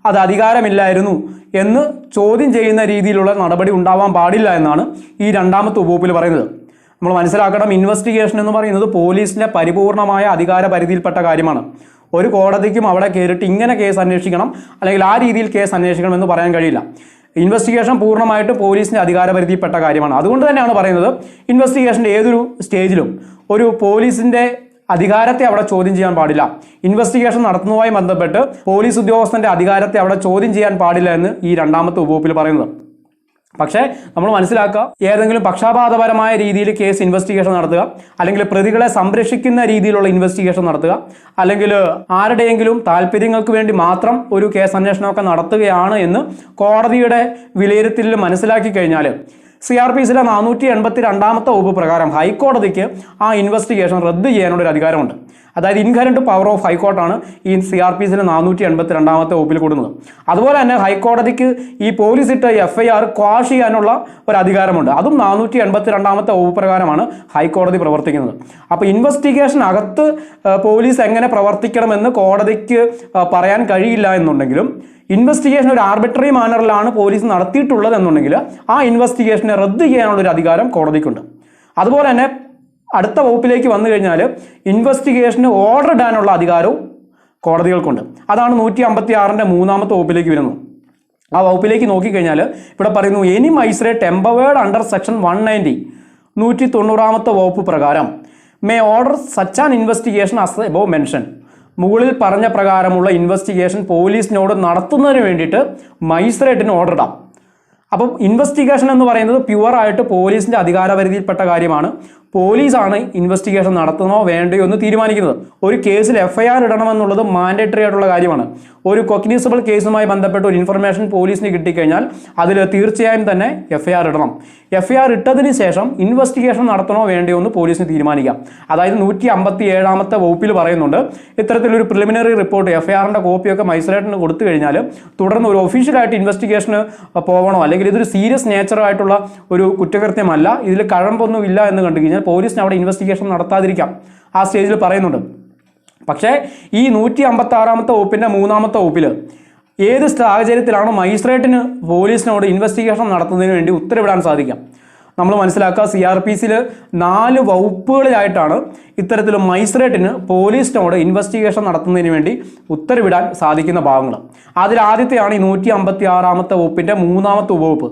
[SPEAKER 1] അത് അധികാരമില്ലായിരുന്നു എന്ന് ചോദ്യം ചെയ്യുന്ന രീതിയിലുള്ള നടപടി ഉണ്ടാവാൻ പാടില്ല എന്നാണ് ഈ 2ാമത്തെ ഉപവകുപ്പിൽ പറയുന്നത്. നമ്മൾ മനസ്സിലാക്കണം, ഇൻവെസ്റ്റിഗേഷൻ എന്ന് പറയുന്നത് പോലീസിൻ്റെ പരിപൂർണമായ അധികാര പരിധിയിൽപ്പെട്ട കാര്യമാണ്. ഒരു കോടതിക്കും അവിടെ കയറിയിട്ട് ഇങ്ങനെ കേസ് അന്വേഷിക്കണം അല്ലെങ്കിൽ ആ രീതിയിൽ കേസ് അന്വേഷിക്കണം എന്ന് പറയാൻ കഴിയില്ല. ഇൻവെസ്റ്റിഗേഷൻ പൂർണ്ണമായിട്ട് പോലീസിൻ്റെ അധികാരപരിധിയിൽപ്പെട്ട കാര്യമാണ്. അതുകൊണ്ട് തന്നെയാണ് പറയുന്നത് ഇൻവെസ്റ്റിഗേഷൻ്റെ ഏതൊരു സ്റ്റേജിലും ഒരു പോലീസിൻ്റെ അധികാരത്തെ അവിടെ ചോദ്യം ചെയ്യാൻ പാടില്ല. ഇൻവെസ്റ്റിഗേഷൻ നടത്തുന്നതുമായി ബന്ധപ്പെട്ട് പോലീസ് ഉദ്യോഗസ്ഥൻ്റെ അധികാരത്തെ അവിടെ ചോദ്യം ചെയ്യാൻ പാടില്ല എന്ന് ഈ 2ാമത്തെ ഉപവകുപ്പിൽ പറയുന്നത്. പക്ഷേ നമ്മൾ മനസ്സിലാക്കുക, ഏതെങ്കിലും പക്ഷപാതപരമായ രീതിയിൽ കേസ് ഇൻവെസ്റ്റിഗേഷൻ നടത്തുക അല്ലെങ്കിൽ പ്രതികളെ സംരക്ഷിക്കുന്ന രീതിയിലുള്ള ഇൻവെസ്റ്റിഗേഷൻ നടത്തുക അല്ലെങ്കിൽ ആരുടെയെങ്കിലും താല്പര്യങ്ങൾക്ക് വേണ്ടി മാത്രം ഒരു കേസ് അന്വേഷണമൊക്കെ നടത്തുകയാണ് എന്ന് കോടതിയുടെ വിലയിരുത്തലിൽ മനസ്സിലാക്കി കഴിഞ്ഞാൽ CRPCയിലെ 482ാമത്തെ വകുപ്പ് പ്രകാരം ഹൈക്കോടതിക്ക് ആ ഇൻവെസ്റ്റിഗേഷൻ റദ്ദ് ചെയ്യാനുള്ള ഒരു അധികാരമുണ്ട്. അതായത് ഇൻഹറന്റ് പവർ ഓഫ് ഹൈക്കോർട്ടാണ് ഈ CRPCയിലെ 482ാമത്തെ വകുപ്പിൽ കൊടുക്കുന്നത്. അതുപോലെ തന്നെ ഹൈക്കോടതിക്ക് ഈ പോലീസ് ഇട്ട FIR ക്വാഷ് ചെയ്യാനുള്ള ഒരു അധികാരമുണ്ട്. അതും 482ാമത്തെ വകുപ്പ് പ്രകാരമാണ് ഹൈക്കോടതി പ്രവർത്തിക്കുന്നത്. അപ്പോൾ ഇൻവെസ്റ്റിഗേഷൻ അകത്ത് പോലീസ് എങ്ങനെ പ്രവർത്തിക്കണമെന്ന് കോടതിക്ക് പറയാൻ കഴിയില്ല എന്നുണ്ടെങ്കിലും ഇൻവെസ്റ്റിഗേഷൻ ഒരു ആർബിട്രറി മാനറിലാണ് പോലീസ് നടത്തിയിട്ടുള്ളത് എന്നുണ്ടെങ്കിൽ ആ ഇൻവെസ്റ്റിഗേഷനെ റദ്ദ് ചെയ്യാനുള്ള ഒരു അധികാരം കോടതിക്കുണ്ട്. അതുപോലെ തന്നെ അടുത്ത വകുപ്പിലേക്ക് വന്നു കഴിഞ്ഞാൽ ഇൻവെസ്റ്റിഗേഷന് ഓർഡർ ഇടാനുള്ള അധികാരവും കോടതികൾക്കുണ്ട്. അതാണ് 156ന്റെ 3ാമത്തെ വകുപ്പിലേക്ക് വരുന്നത്. ആ വകുപ്പിലേക്ക് നോക്കിക്കഴിഞ്ഞാൽ ഇവിടെ പറയുന്നു any magistrate empowered under section 190 190ാമത്തെ വകുപ്പ് പ്രകാരം may order such an investigation as above mention. മുകളിൽ പറഞ്ഞ പ്രകാരമുള്ള ഇൻവെസ്റ്റിഗേഷൻ പോലീസിനോട് നടത്തുന്നതിന് വേണ്ടിയിട്ട് മജിസ്ട്രേറ്റിന് ഓർഡർ ഇടാം. അപ്പം ഇൻവെസ്റ്റിഗേഷൻ എന്ന് പറയുന്നത് പ്യുവറായിട്ട് പോലീസിൻ്റെ അധികാരപരിധിയിൽപ്പെട്ട കാര്യമാണ്. പോലീസാണ് ഇൻവെസ്റ്റിഗേഷൻ നടത്തണോ വേണ്ടയോ എന്ന് തീരുമാനിക്കുന്നത്. ഒരു കേസിൽ FIR ഇടണമെന്നുള്ളത് മാൻഡേറ്ററി ആയിട്ടുള്ള കാര്യമാണ്. ഒരു കൊഗ്നിസബിൾ കേസുമായി ബന്ധപ്പെട്ട ഒരു ഇൻഫർമേഷൻ പോലീസിന് കിട്ടിക്കഴിഞ്ഞാൽ അതിൽ തീർച്ചയായും തന്നെ FIR ഇടണം. FIR ഇട്ടതിന് ശേഷം ഇൻവെസ്റ്റിഗേഷൻ നടത്തണോ വേണ്ടയോ എന്ന് പോലീസിന് തീരുമാനിക്കാം. അതായത് 157 വകുപ്പിൽ പറയുന്നുണ്ട്, ഇത്തരത്തിലൊരു പ്രിലിമിനറി റിപ്പോർട്ട് FIRന്റെ കോപ്പിയൊക്കെ മജിസ്ട്രേറ്റിന് കൊടുത്തു കഴിഞ്ഞാൽ തുടർന്ന് ഒരു ഒഫീഷ്യലായിട്ട് ഇൻവെസ്റ്റിഗേഷന് പോകണോ, അല്ലെങ്കിൽ ഇതൊരു സീരിയസ് നേച്ചറായിട്ടുള്ള ഒരു കുറ്റകൃത്യമല്ല, ഇതിൽ കഴമ്പൊന്നും ഇല്ല എന്ന് കണ്ടു കഴിഞ്ഞാൽ പോലീസിന് അവിടെ ഇൻവെസ്റ്റിഗേഷൻ നടത്താതിരിക്കാം. ആ സ്റ്റേജിൽ പറയുന്നുണ്ട്. പക്ഷേ ഈ 156 വകുപ്പിൻ്റെ 3-ാമത്തെ വകുപ്പിൽ ഏത് സാഹചര്യത്തിലാണോ മജിസ്ട്രേറ്റിന് പോലീസിനോട് ഇൻവെസ്റ്റിഗേഷൻ നടത്തുന്നതിന് വേണ്ടി ഉത്തരവിടാൻ സാധിക്കാം. നമ്മൾ മനസ്സിലാക്കുക, CRPCയിൽ 4 വകുപ്പുകളിലായിട്ടാണ് ഇത്തരത്തിൽ മജിസ്ട്രേറ്റിന് പോലീസിനോട് ഇൻവെസ്റ്റിഗേഷൻ നടത്തുന്നതിന് വേണ്ടി ഉത്തരവിടാൻ സാധിക്കുന്ന ഭാഗങ്ങൾ. അതിൽ ആദ്യത്തെയാണ് ഈ 156 വകുപ്പിൻ്റെ 3-ാമത്തെ ഉപവകുപ്പ്.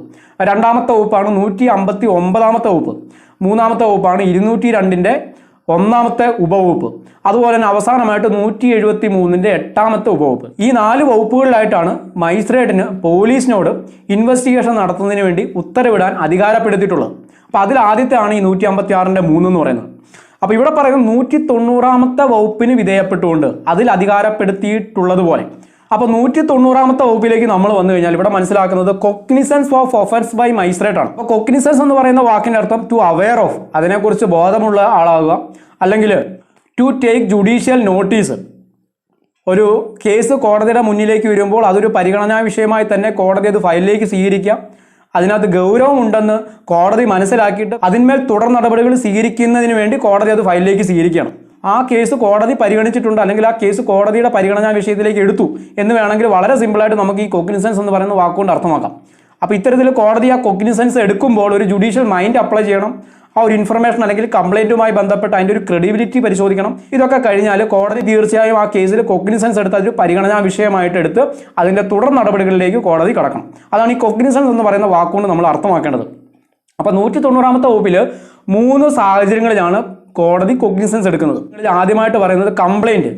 [SPEAKER 1] 2-ാമത്തെ വകുപ്പാണ് 159 വകുപ്പ്. 3-ാമത്തെ വകുപ്പാണ് 202-ന്റെ 1-ാമത്തെ ഉപവകുപ്പ്. അതുപോലെ തന്നെ അവസാനമായിട്ട് 173-ന്റെ 8-ാമത്തെ ഉപവകുപ്പ്. ഈ 4 വകുപ്പുകളിലായിട്ടാണ് മജിസ്ട്രേറ്റിന് പോലീസിനോട് ഇൻവെസ്റ്റിഗേഷൻ നടത്തുന്നതിന് വേണ്ടി ഉത്തരവിടാൻ അധികാരപ്പെടുത്തിയിട്ടുള്ളത്. അപ്പോൾ അതിൽ ആദ്യത്തെയാണ് ഈ 156-ന്റെ 3 എന്ന് പറയുന്നത്. അപ്പോൾ ഇവിടെ പറയുന്നത് 190-ാമത്തെ വകുപ്പിന് വിധേയപ്പെട്ടുകൊണ്ട് അതിൽ അധികാരപ്പെടുത്തിയിട്ടുള്ളതുപോലെ. അപ്പോൾ 190-ാമത്തെ വകുപ്പിലേക്ക് നമ്മൾ വന്നു കഴിഞ്ഞാൽ ഇവിടെ മനസ്സിലാക്കുന്നത് കൊഗ്നിസൻസ് ഓഫ് ഒഫൻസ് ബൈ മജിസ്ട്രേറ്റ് ആണ്. അപ്പോൾ കൊഗ്നിസൻസ് എന്ന് പറയുന്ന വാക്കിൻ്റെ അർത്ഥം ടു അവെയർ ഓഫ്, അതിനെക്കുറിച്ച് ബോധമുള്ള ആളാകുക, അല്ലെങ്കിൽ ടു ടേക്ക് ജുഡീഷ്യൽ നോട്ടീസ്. ഒരു കേസ് കോടതിയുടെ മുന്നിലേക്ക് വരുമ്പോൾ അതൊരു പരിഗണനാ വിഷയമായി തന്നെ കോടതി അത് ഫയലിലേക്ക് സ്വീകരിക്കാം. അതിനകത്ത് ഗൗരവമുണ്ടെന്ന് കോടതി മനസ്സിലാക്കിയിട്ട് അതിന്മേൽ തുടർ നടപടികൾ സ്വീകരിക്കുന്നതിന് വേണ്ടി കോടതി അത് ഫയലിലേക്ക് സ്വീകരിക്കണം. ആ കേസ് കോടതി പരിഗണിച്ചിട്ടുണ്ട്, അല്ലെങ്കിൽ ആ കേസ് കോടതിയുടെ പരിഗണനാ വിഷയത്തിലേക്ക് എടുത്തു എന്ന് വേണമെങ്കിൽ വളരെ സിമ്പിളായിട്ട് നമുക്ക് ഈ കൊഗ്നിസൻസ് എന്ന് പറയുന്ന വാക്കുകൊണ്ട് അർത്ഥമാക്കാം. അപ്പോൾ ഇത്തരത്തിൽ കോടതി ആ കൊഗ്നിസൻസ് എടുക്കുമ്പോൾ ഒരു ജുഡീഷ്യൽ മൈൻഡ് അപ്ലൈ ചെയ്യണം. ആ ഒരു ഇൻഫർമേഷൻ അല്ലെങ്കിൽ കംപ്ലൈൻറ്റുമായി ബന്ധപ്പെട്ട് അതിൻ്റെ ഒരു ക്രെഡിബിലിറ്റി പരിശോധിക്കണം. ഇതൊക്കെ കഴിഞ്ഞാൽ കോടതി തീർച്ചയായും ആ കേസിൽ കൊഗ്നിസൻസ് എടുത്ത് അതൊരു പരിഗണനാ വിഷയമായിട്ട് എടുത്ത് അതിൻ്റെ തുടർ നടപടികളിലേക്ക് കോടതി കടക്കണം. അതാണ് ഈ കൊഗ്നിസൻസ് എന്ന് പറയുന്ന വാക്കുകൊണ്ട് നമ്മൾ അർത്ഥമാക്കേണ്ടത്. അപ്പോൾ 190-ാമത്തെ വകുപ്പിൽ 3 സാഹചര്യങ്ങളിലാണ് കോടതി കൊഗ്നിസൻസ് എടുക്കുന്നത്. ആദ്യമായിട്ട് പറയുന്നത് കംപ്ലൈൻറ്റ്.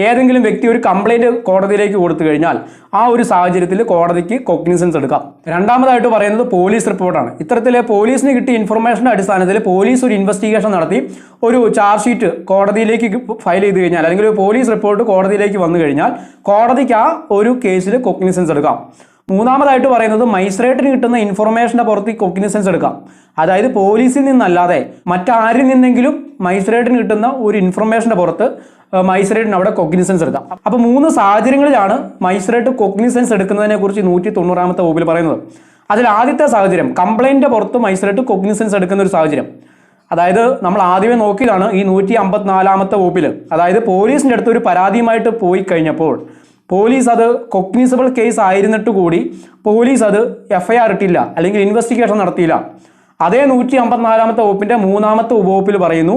[SPEAKER 1] ഏതെങ്കിലും വ്യക്തി ഒരു കംപ്ലൈൻറ്റ് കോടതിയിലേക്ക് കൊടുത്തു കഴിഞ്ഞാൽ ആ ഒരു സാഹചര്യത്തിൽ കോടതിക്ക് കൊഗ്നിസൻസ് എടുക്കാം. രണ്ടാമതായിട്ട് പറയുന്നത് പോലീസ് റിപ്പോർട്ടാണ്. ഇത്തരത്തിൽ പോലീസിന് കിട്ടിയ ഇൻഫർമേഷൻ്റെ അടിസ്ഥാനത്തിൽ പോലീസ് ഒരു ഇൻവെസ്റ്റിഗേഷൻ നടത്തി ഒരു ചാർജ് ഷീറ്റ് കോടതിയിലേക്ക് ഫയൽ ചെയ്ത് കഴിഞ്ഞാൽ, അല്ലെങ്കിൽ ഒരു പോലീസ് റിപ്പോർട്ട് കോടതിയിലേക്ക് വന്നു കഴിഞ്ഞാൽ കോടതിക്ക് ആ ഒരു കേസിൽ കൊഗ്നിസൻസ് എടുക്കാം. മൂന്നാമതായിട്ട് പറയുന്നത് മജിസ്ട്രേറ്റിന് കിട്ടുന്ന ഇൻഫർമേഷൻ്റെ പുറത്ത് ഈ കൊഗ്നിസൻസ് എടുക്കാം. അതായത് പോലീസിൽ നിന്നല്ലാതെ മറ്റാരിൽ നിന്നെങ്കിലും മജിസ്ട്രേറ്റിന് കിട്ടുന്ന ഒരു ഇൻഫർമേഷൻ്റെ പുറത്ത് മജിസ്ട്രേറ്റിന് അവിടെ കൊഗ്നിസൻസ് എടുക്കാം. അപ്പോൾ 3 സാഹചര്യങ്ങളിലാണ് മജിസ്ട്രേറ്റ് കൊഗ്നിസൻസ് എടുക്കുന്നതിനെ കുറിച്ച് 190-ാമത്തെ വകുപ്പിൽ പറയുന്നത്. അതിൽ ആദ്യത്തെ സാഹചര്യം കംപ്ലൈൻറ്റ് പുറത്ത് മജിസ്ട്രേറ്റ് കൊഗ്നിസൻസ് എടുക്കുന്ന ഒരു സാഹചര്യം. അതായത് നമ്മൾ ആദ്യമേ നോക്കിയതാണ് ഈ 154-ാമത്തെ വകുപ്പിൽ. അതായത് പോലീസിൻ്റെ അടുത്ത് ഒരു പരാതിയുമായിട്ട് പോയി കഴിഞ്ഞപ്പോൾ പോലീസ് അത് കൊഗ്നിസബിൾ കേസ് ആയിരുന്നിട്ട് കൂടി പോലീസ് അത് FIR ഇട്ടില്ല, അല്ലെങ്കിൽ ഇൻവെസ്റ്റിഗേഷൻ നടത്തിയില്ല. അതേ 154-ാമത്തെ വകുപ്പിൻ്റെ 3-ാമത്തെ ഉപവകുപ്പിൽ പറയുന്നു,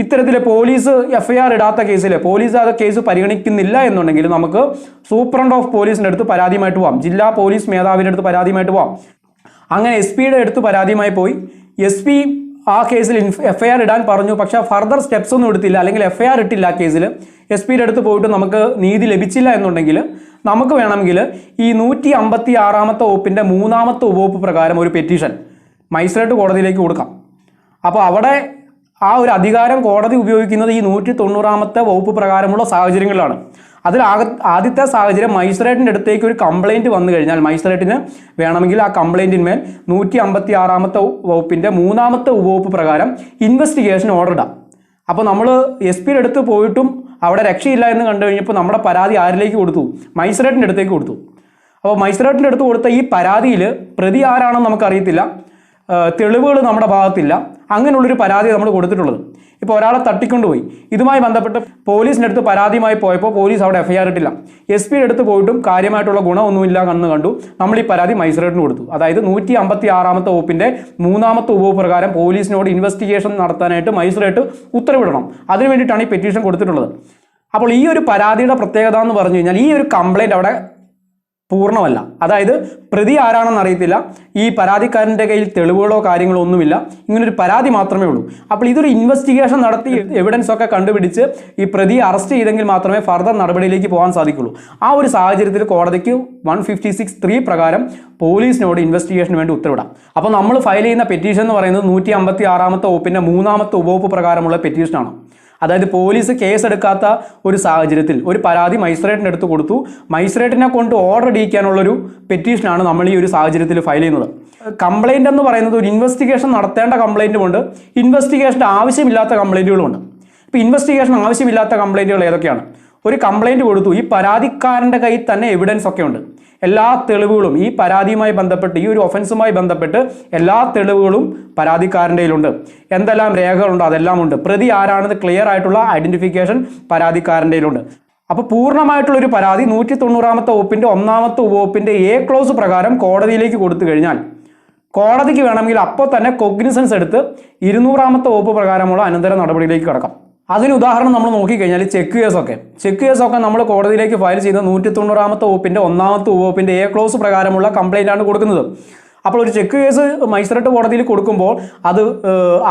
[SPEAKER 1] ഇത്തരത്തിൽ പോലീസ് FIR ഇടാത്ത കേസിൽ പോലീസ് അത് കേസ് പരിഗണിക്കുന്നില്ല എന്നുണ്ടെങ്കിൽ നമുക്ക് സൂപ്രണ്ട് ഓഫ് പോലീസിൻ്റെ അടുത്ത് പരാതിയുമായിട്ട് പോകാം, ജില്ലാ പോലീസ് മേധാവിൻ്റെ അടുത്ത് പരാതിയുമായിട്ട് പോകാം. അങ്ങനെ SP-യുടെ അടുത്ത് പരാതിയുമായി പോയി SP ആ കേസിൽ FIR ഇടാൻ പറഞ്ഞു, പക്ഷേ ഫർദർ സ്റ്റെപ്സ് ഒന്നും എടുത്തില്ല, അല്ലെങ്കിൽ FIR ഇട്ടില്ല ആ കേസിൽ. SP-യുടെ അടുത്ത് പോയിട്ട് നമുക്ക് നീതി ലഭിച്ചില്ല എന്നുണ്ടെങ്കിൽ നമുക്ക് വേണമെങ്കിൽ ഈ 156-ാമത്തെ വകുപ്പിൻ്റെ 3-ാമത്തെ ഉപവകുപ്പ് പ്രകാരം ഒരു പെറ്റീഷൻ മജിസ്ട്രേറ്റ് കോടതിയിലേക്ക് കൊടുക്കാം. അപ്പോൾ അവിടെ ആ ഒരു അധികാരം കോടതി ഉപയോഗിക്കുന്നത് ഈ 190-ാമത്തെ വകുപ്പ് പ്രകാരമുള്ള സാഹചര്യങ്ങളിലാണ്. അതിൽ ആദ്യത്തെ സാഹചര്യം മജിസ്ട്രേറ്റിൻ്റെ അടുത്തേക്ക് ഒരു കംപ്ലൈൻറ്റ് വന്നു കഴിഞ്ഞാൽ മജിസ്ട്രേറ്റിന് വേണമെങ്കിൽ ആ കംപ്ലൈൻറ്റിന്മേൽ 156-ാമത്തെ വകുപ്പിൻ്റെ 3-ാമത്തെ ഉപവകുപ്പ് പ്രകാരം ഇൻവെസ്റ്റിഗേഷൻ ഓർഡർ ഇടാം. അപ്പോൾ നമ്മൾ SP-യുടെ അടുത്ത് പോയിട്ടും അവിടെ രക്ഷയില്ല എന്ന് കണ്ടു കഴിഞ്ഞപ്പോൾ നമ്മുടെ പരാതി ആരിലേക്ക് കൊടുത്തു? മജിസ്ട്രേറ്റിൻ്റെ അടുത്തേക്ക് കൊടുത്തു. അപ്പോൾ മജിസ്ട്രേറ്റിൻ്റെ അടുത്ത് കൊടുത്ത ഈ പരാതിയിൽ പ്രതി ആരാണെന്ന് നമുക്കറിയത്തില്ല, തെളിവുകൾ നമ്മുടെ ഭാഗത്തില്ല. അങ്ങനെയുള്ളൊരു പരാതി നമ്മൾ കൊടുത്തിട്ടുള്ളത്. ഇപ്പോൾ ഒരാളെ തട്ടിക്കൊണ്ടുപോയി, ഇതുമായി ബന്ധപ്പെട്ട് പോലീസിൻ്റെ അടുത്ത് പരാതിയുമായി പോയപ്പോൾ പോലീസ് അവിടെ FIR ഇട്ടില്ല. SP-യുടെ അടുത്ത് പോയിട്ടും കാര്യമായിട്ടുള്ള ഗുണമൊന്നുമില്ല എന്ന് കണ്ടു. നമ്മൾ ഈ പരാതി മജിസ്ട്രേറ്റിന് കൊടുത്തു. അതായത് 156-ാമത്തെ വകുപ്പിൻ്റെ 3-ാമത്തെ ഉപവകുപ്പ് പ്രകാരം പോലീസിനോട് ഇൻവെസ്റ്റിഗേഷൻ നടത്താനായിട്ട് മജിസ്ട്രേറ്റ് ഉത്തരവിടണം. അതിനു വേണ്ടിയിട്ടാണ് ഈ പെറ്റീഷൻ കൊടുത്തിട്ടുള്ളത്. അപ്പോൾ ഈ ഒരു പരാതിയുടെ പ്രത്യേകത എന്ന് പറഞ്ഞു കഴിഞ്ഞാൽ ഈ ഒരു കംപ്ലൈൻറ്റ് അവിടെ പൂർണ്ണമല്ല. അതായത് പ്രതി ആരാണെന്ന് അറിയത്തില്ല, ഈ പരാതിക്കാരൻ്റെ കയ്യിൽ തെളിവുകളോ കാര്യങ്ങളോ ഒന്നുമില്ല, ഇങ്ങനൊരു പരാതി മാത്രമേ ഉള്ളൂ. അപ്പോൾ ഇതൊരു ഇൻവെസ്റ്റിഗേഷൻ നടത്തി എവിഡൻസ് ഒക്കെ കണ്ടുപിടിച്ച് ഈ പ്രതിയെ അറസ്റ്റ് ചെയ്തെങ്കിൽ മാത്രമേ ഫർദർ നടപടിയിലേക്ക് പോകാൻ സാധിക്കുള്ളൂ. ആ ഒരു സാഹചര്യത്തിൽ കോടതിക്ക് 156(3) പ്രകാരം പോലീസിനോട് ഇൻവെസ്റ്റിഗേഷന് വേണ്ടി ഉത്തരവിടാം. അപ്പോൾ നമ്മൾ ഫയൽ ചെയ്യുന്ന പെറ്റീഷൻ എന്ന് പറയുന്നത് 156-ാമത്തെ വകുപ്പിൻ്റെ 3-ാമത്തെ ഉപവകുപ്പ് പ്രകാരമുള്ള പെറ്റീഷനാണ്. അതായത് പോലീസ് കേസെടുക്കാത്ത ഒരു സാഹചര്യത്തിൽ ഒരു പരാതി മജിസ്ട്രേറ്റിൻ്റെ അടുത്ത് കൊടുത്തു, മജിസ്ട്രേറ്റിനെ കൊണ്ട് ഓർഡർ ഇടിയിക്കാനുള്ളൊരു പെറ്റീഷനാണ് നമ്മൾ ഈ ഒരു സാഹചര്യത്തിൽ ഫയൽ ചെയ്യുന്നത്. കംപ്ലൈൻ്റ് എന്ന് പറയുന്നത് ഒരു ഇൻവെസ്റ്റിഗേഷൻ നടത്തേണ്ട കംപ്ലൈൻറ്റുമുണ്ട്, ഇൻവെസ്റ്റിഗേഷൻ്റെ ആവശ്യമില്ലാത്ത കംപ്ലൈൻറ്റുകളുമുണ്ട്. ഇപ്പോൾ ഇൻവെസ്റ്റിഗേഷൻ ആവശ്യമില്ലാത്ത കംപ്ലൈൻറ്റുകൾ ഏതൊക്കെയാണ്? ഒരു കംപ്ലൈൻറ്റ് കൊടുത്തു, ഈ പരാതിക്കാരൻ്റെ കയ്യിൽ തന്നെ എവിഡൻസ് ഒക്കെ ഉണ്ട്, എല്ലാ തെളിവുകളും ഈ പരാതിയുമായി ബന്ധപ്പെട്ട്, ഈ ഒരു ഒഫൻസുമായി ബന്ധപ്പെട്ട് എല്ലാ തെളിവുകളും പരാതിക്കാരൻ്റെ കയ്യിലുണ്ട്, എന്തെല്ലാം രേഖകളുണ്ടോ അതെല്ലാം ഉണ്ട്, പ്രതി ആരാണെന്ന് ക്ലിയർ ആയിട്ടുള്ള ഐഡന്റിഫിക്കേഷൻ പരാതിക്കാരൻ്റെ കയ്യിലുണ്ട്. അപ്പോൾ പൂർണ്ണമായിട്ടുള്ളൊരു പരാതി 190-ാമത്തെ വകുപ്പിൻ്റെ 1-ാമത്തെ ഉപവകുപ്പിൻ്റെ A ക്ലോസ് പ്രകാരം കോടതിയിലേക്ക് കൊടുത്തു കഴിഞ്ഞാൽ കോടതിക്ക് വേണമെങ്കിൽ അപ്പോൾ തന്നെ കൊഗ്നിസൻസ് എടുത്ത് 200-ാമത്തെ വകുപ്പ് പ്രകാരമുള്ള അനന്തര നടപടിയിലേക്ക് കടക്കാം. അതിന് ഉദാഹരണം നമ്മൾ നോക്കിക്കഴിഞ്ഞാൽ ചെക്ക് കേസൊക്കെ നമ്മൾ കോടതിയിലേക്ക് ഫയൽ ചെയ്യുന്ന 190-ാമത്തെ വകുപ്പിൻ്റെ 1-ാമത്തെ ഉപവകുപ്പിൻ്റെ A ക്ലോസ് പ്രകാരമുള്ള കംപ്ലൈൻ്റാണ് കൊടുക്കുന്നത്. അപ്പോൾ ഒരു ചെക്ക് കേസ് മജിസ്ട്രേറ്റ് കോടതിയിൽ കൊടുക്കുമ്പോൾ അത്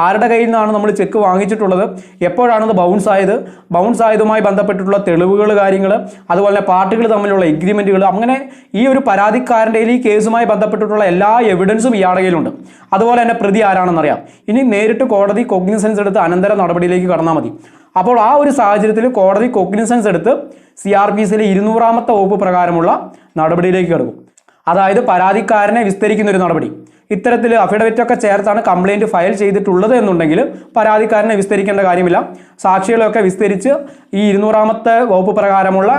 [SPEAKER 1] ആരുടെ കയ്യിൽ നിന്നാണ് നമ്മൾ ചെക്ക് വാങ്ങിച്ചിട്ടുള്ളത്, എപ്പോഴാണത് ബൗൺസ് ആയതുമായി ബന്ധപ്പെട്ടിട്ടുള്ള തെളിവുകൾ, കാര്യങ്ങൾ, അതുപോലെ തന്നെ പാർട്ടികൾ തമ്മിലുള്ള എഗ്രിമെൻറ്റുകൾ, അങ്ങനെ ഈ ഒരു പരാതിക്കാരൻ്റെ ഈ കേസുമായി ബന്ധപ്പെട്ടിട്ടുള്ള എല്ലാ എവിഡൻസും ഇയാളുടെ കയ്യിലുണ്ട്. അതുപോലെ തന്നെ പ്രതി ആരാണെന്നറിയാം. ഇനി നേരിട്ട് കോടതി കൊഗ്നിസൻസ് എടുത്ത് അനന്തര നടപടിയിലേക്ക് കടന്നാൽ മതി. അപ്പോൾ ആ ഒരു സാഹചര്യത്തിൽ കോടതി കൊഗ്നിസൻസ് എടുത്ത് CRPCയിലെ 200-ാമത്തെ വകുപ്പ് പ്രകാരമുള്ള നടപടിയിലേക്ക് കടക്കും. അതായത് പരാതിക്കാരനെ വിസ്തരിക്കുന്ന ഒരു നടപടി. ഇത്തരത്തിൽ അഫിഡവിറ്റൊക്കെ ചേർത്താണ് കംപ്ലൈൻറ്റ് ഫയൽ ചെയ്തിട്ടുള്ളത് എന്നുണ്ടെങ്കിൽ പരാതിക്കാരനെ വിസ്തരിക്കേണ്ട കാര്യമില്ല. സാക്ഷികളെയൊക്കെ വിസ്തരിച്ച് ഈ 200-ാമത്തെ വകുപ്പ് പ്രകാരമുള്ള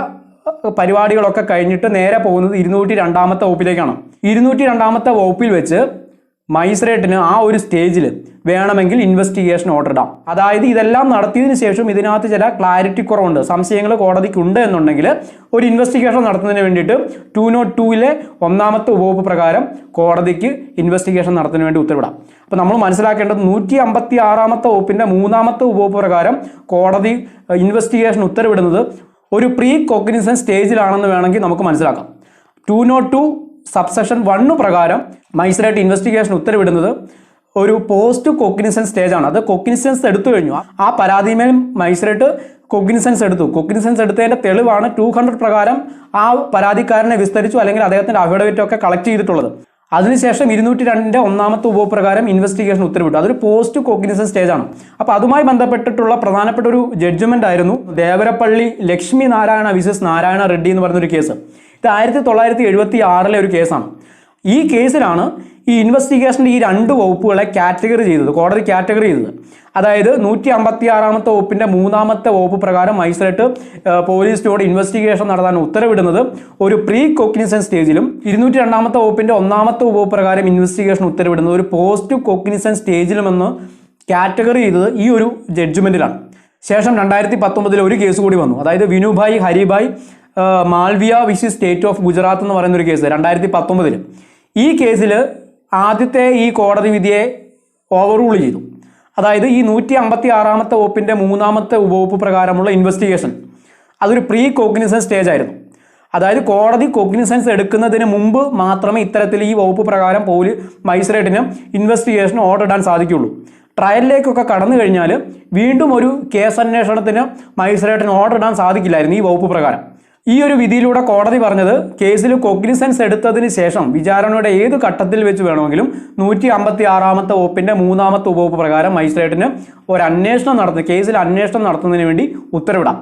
[SPEAKER 1] പരിപാടികളൊക്കെ കഴിഞ്ഞിട്ട് നേരെ പോകുന്നത് 202-ാമത്തെ വകുപ്പിലേക്കാണ്. 202-ാമത്തെ വകുപ്പിൽ വെച്ച് മജിസ്ട്രേറ്റിന് ആ ഒരു സ്റ്റേജിൽ വേണമെങ്കിൽ ഇൻവെസ്റ്റിഗേഷൻ ഓർഡർ ഇടാം. അതായത് ഇതെല്ലാം നടത്തിയതിനു ശേഷം ഇതിനകത്ത് ചില ക്ലാരിറ്റി കുറവുണ്ട്, സംശയങ്ങൾ കോടതിക്കുണ്ട് എന്നുണ്ടെങ്കിൽ ഒരു ഇൻവെസ്റ്റിഗേഷൻ നടത്തുന്നതിന് വേണ്ടിയിട്ട് 202-ലെ 1-ാമത്തെ ഉപവകുപ്പ് പ്രകാരം കോടതിക്ക് ഇൻവെസ്റ്റിഗേഷൻ നടത്തുന്നതിന് വേണ്ടി ഉത്തരവിടാം. അപ്പോൾ നമ്മൾ മനസ്സിലാക്കേണ്ടത് 156-ാമത്തെ വകുപ്പിൻ്റെ 3-ാമത്തെ ഉപവകുപ്പ് പ്രകാരം കോടതി ഇൻവെസ്റ്റിഗേഷൻ ഉത്തരവിടുന്നത് ഒരു പ്രീ കൊഗ്നിസൻസ് സ്റ്റേജിലാണെന്ന് വേണമെങ്കിൽ നമുക്ക് മനസ്സിലാക്കാം. 202 സബ്സെക്ഷൻ 1 പ്രകാരം മജിസ്ട്രേറ്റ് ഇൻവെസ്റ്റിഗേഷൻ ഉത്തരവിടുന്നത് ഒരു പോസ്റ്റ് കൊഗ്നിസൻസ് സ്റ്റേജാണ്. അത് കൊഗ്നിസൻസ് എടുത്തു കഴിഞ്ഞു, ആ പരാതിമേൽ മജിസ്ട്രേറ്റ് കൊഗ്നിസൻസ് എടുത്തതിൻ്റെ തെളിവാണ് 200 പ്രകാരം ആ പരാതിക്കാരനെ വിസ്തരിച്ചു അല്ലെങ്കിൽ അദ്ദേഹത്തിൻ്റെ അഫിഡവിറ്റൊക്കെ കളക്ട് ചെയ്തിട്ടുള്ളത്. അതിനുശേഷം 202-ന്റെ 1-ാമത്തെ ഉപവകുപ്പ് പ്രകാരം ഇൻവെസ്റ്റിഗേഷൻ ഉത്തരവിട്ടു. അതൊരു പോസ്റ്റ് കൊഗ്നിസൻസ് സ്റ്റേജാണ്. അപ്പോൾ അതുമായി ബന്ധപ്പെട്ടിട്ടുള്ള പ്രധാനപ്പെട്ട ഒരു ജഡ്ജ്മെൻ്റ് ആയിരുന്നു ദേവരപ്പള്ളി ലക്ഷ്മി നാരായണ വിസസ് നാരായണ റെഡ്ഡി എന്ന് പറയുന്നൊരു കേസ്. ഇത് 1976-ലെ ഒരു കേസാണ്. ഈ കേസിലാണ് ഈ ഇൻവെസ്റ്റിഗേഷൻ്റെ ഈ 2 വകുപ്പുകളെ കോടതി കാറ്റഗറി ചെയ്തത്. അതായത് 156-ാമത്തെ വകുപ്പിൻ്റെ 3-ാമത്തെ വകുപ്പ് പ്രകാരം മജിസ്ട്രേറ്റ് പോലീസിനോട് ഇൻവെസ്റ്റിഗേഷൻ നടത്താൻ ഉത്തരവിടുന്നത് ഒരു പ്രീ കൊഗ്നിസൻസ് സ്റ്റേജിലും 202-ാമത്തെ വകുപ്പിൻ്റെ 1-ാമത്തെ വകുപ്പ് പ്രകാരം ഇൻവെസ്റ്റിഗേഷൻ ഉത്തരവിടുന്നത് ഒരു പോസ്റ്റ് കൊഗ്നിസൻസ് സ്റ്റേജിലുമെന്ന് കാറ്റഗറി ചെയ്തത് ഈ ഒരു ജഡ്ജ്മെൻറ്റിലാണ്. ശേഷം 2019 ഒരു കേസ് കൂടി വന്നു. അതായത് വിനുഭായ് ഹരിഭായ് മാൽവിയ വിസ് സ്റ്റേറ്റ് ഓഫ് ഗുജറാത്ത് എന്ന് പറയുന്നൊരു കേസ് 2019. ഈ കേസിൽ ആദ്യത്തെ ഈ കോടതി വിധിയെ ഓവർറൂൾ ചെയ്തു. അതായത് ഈ 156-ാമത്തെ വകുപ്പിൻ്റെ 3-ാമത്തെ ഉപവകുപ്പ് പ്രകാരമുള്ള ഇൻവെസ്റ്റിഗേഷൻ അതൊരു പ്രീ കൊഗ്നിസൻസ് സ്റ്റേജ് ആയിരുന്നു. അതായത് കോടതി കൊഗ്നിസൻസ് എടുക്കുന്നതിന് മുമ്പ് മാത്രമേ ഇത്തരത്തിൽ ഈ വകുപ്പ് പ്രകാരം മജിസ്ട്രേറ്റിന് ഇൻവെസ്റ്റിഗേഷൻ ഓർഡർ ഇടാൻ സാധിക്കുകയുള്ളൂ. ട്രയലിലേക്കൊക്കെ കടന്നു കഴിഞ്ഞാൽ വീണ്ടും ഒരു കേസ് അന്വേഷണത്തിന് മജിസ്ട്രേറ്റിന് ഓർഡർ ഇടാൻ സാധിക്കില്ലായിരുന്നു ഈ വകുപ്പ് പ്രകാരം. ഈ ഒരു വിധിയിലൂടെ കോടതി പറഞ്ഞത് കേസിൽ കൊഗ്നിസൻസ് എടുത്തതിന് ശേഷം വിചാരണയുടെ ഏത് ഘട്ടത്തിൽ വെച്ച് വേണമെങ്കിലും 156-ാമത്തെ വകുപ്പിൻ്റെ 3-ാമത്തെ ഉപവകുപ്പ് പ്രകാരം മജിസ്ട്രേറ്റിന് കേസിൽ അന്വേഷണം നടത്തുന്നതിന് വേണ്ടി ഉത്തരവിടാം.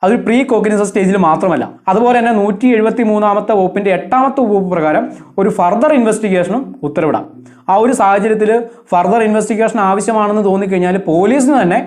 [SPEAKER 1] അതൊരു പ്രീ കൊഗ്നിസൻസ് സ്റ്റേജിൽ മാത്രമല്ല. അതുപോലെ തന്നെ 173-ാമത്തെ വകുപ്പിൻ്റെ 8-ാമത്തെ ഉപവകുപ്പ് പ്രകാരം ഒരു ഫർദർ ഇൻവെസ്റ്റിഗേഷനും ഉത്തരവിടാം. ആ ഒരു സാഹചര്യത്തിൽ ഫർദർ ഇൻവെസ്റ്റിഗേഷൻ ആവശ്യമാണെന്ന് തോന്നിക്കഴിഞ്ഞാൽ പോലീസിന് തന്നെ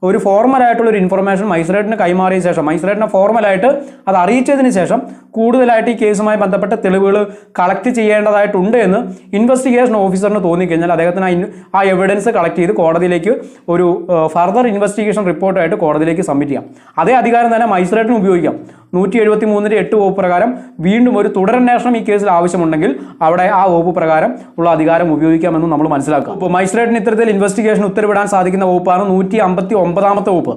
[SPEAKER 1] ഒരു ഫോർമലായിട്ടുള്ളൊരു ഇൻഫർമേഷൻ മജിസ്ട്രേറ്റിന് കൈമാറിയ ശേഷം മജിസ്ട്രേറ്റിനെ ഫോർമലായിട്ട് അത് അറിയിച്ചതിന് ശേഷം കൂടുതലായിട്ട് ഈ കേസുമായി ബന്ധപ്പെട്ട തെളിവുകൾ കളക്ട് ചെയ്യേണ്ടതായിട്ടുണ്ട് എന്ന് ഇൻവെസ്റ്റിഗേഷൻ ഓഫീസറിന് തോന്നിക്കഴിഞ്ഞാൽ അദ്ദേഹത്തിന് ആ എവിഡൻസ് കളക്ട് ചെയ്ത് കോടതിയിലേക്ക് ഒരു ഫർദർ ഇൻവെസ്റ്റിഗേഷൻ റിപ്പോർട്ടായിട്ട് കോടതിയിലേക്ക് സബ്മിറ്റ് ചെയ്യാം. അതേ അധികാരം തന്നെ മജിസ്ട്രേറ്റിന് ഉപയോഗിക്കാം. 173-ന്റെ 8 വകുപ്പ് പ്രകാരം വീണ്ടും ഒരു തുടരന്വേഷണം ഈ കേസിൽ ആവശ്യമുണ്ടെങ്കിൽ അവിടെ ആ വകുപ്പ് പ്രകാരം ഉള്ള അധികാരം ഉപയോഗിക്കാമെന്നും നമ്മൾ മനസ്സിലാക്കുക. ഇപ്പോൾ മജിസ്ട്രേറ്റിന് ഇത്തരത്തിൽ ഇൻവെസ്റ്റിഗേഷൻ ഉത്തരവിടാൻ സാധിക്കുന്ന വകുപ്പാണ് 159-ാമത്തെ വകുപ്പ്.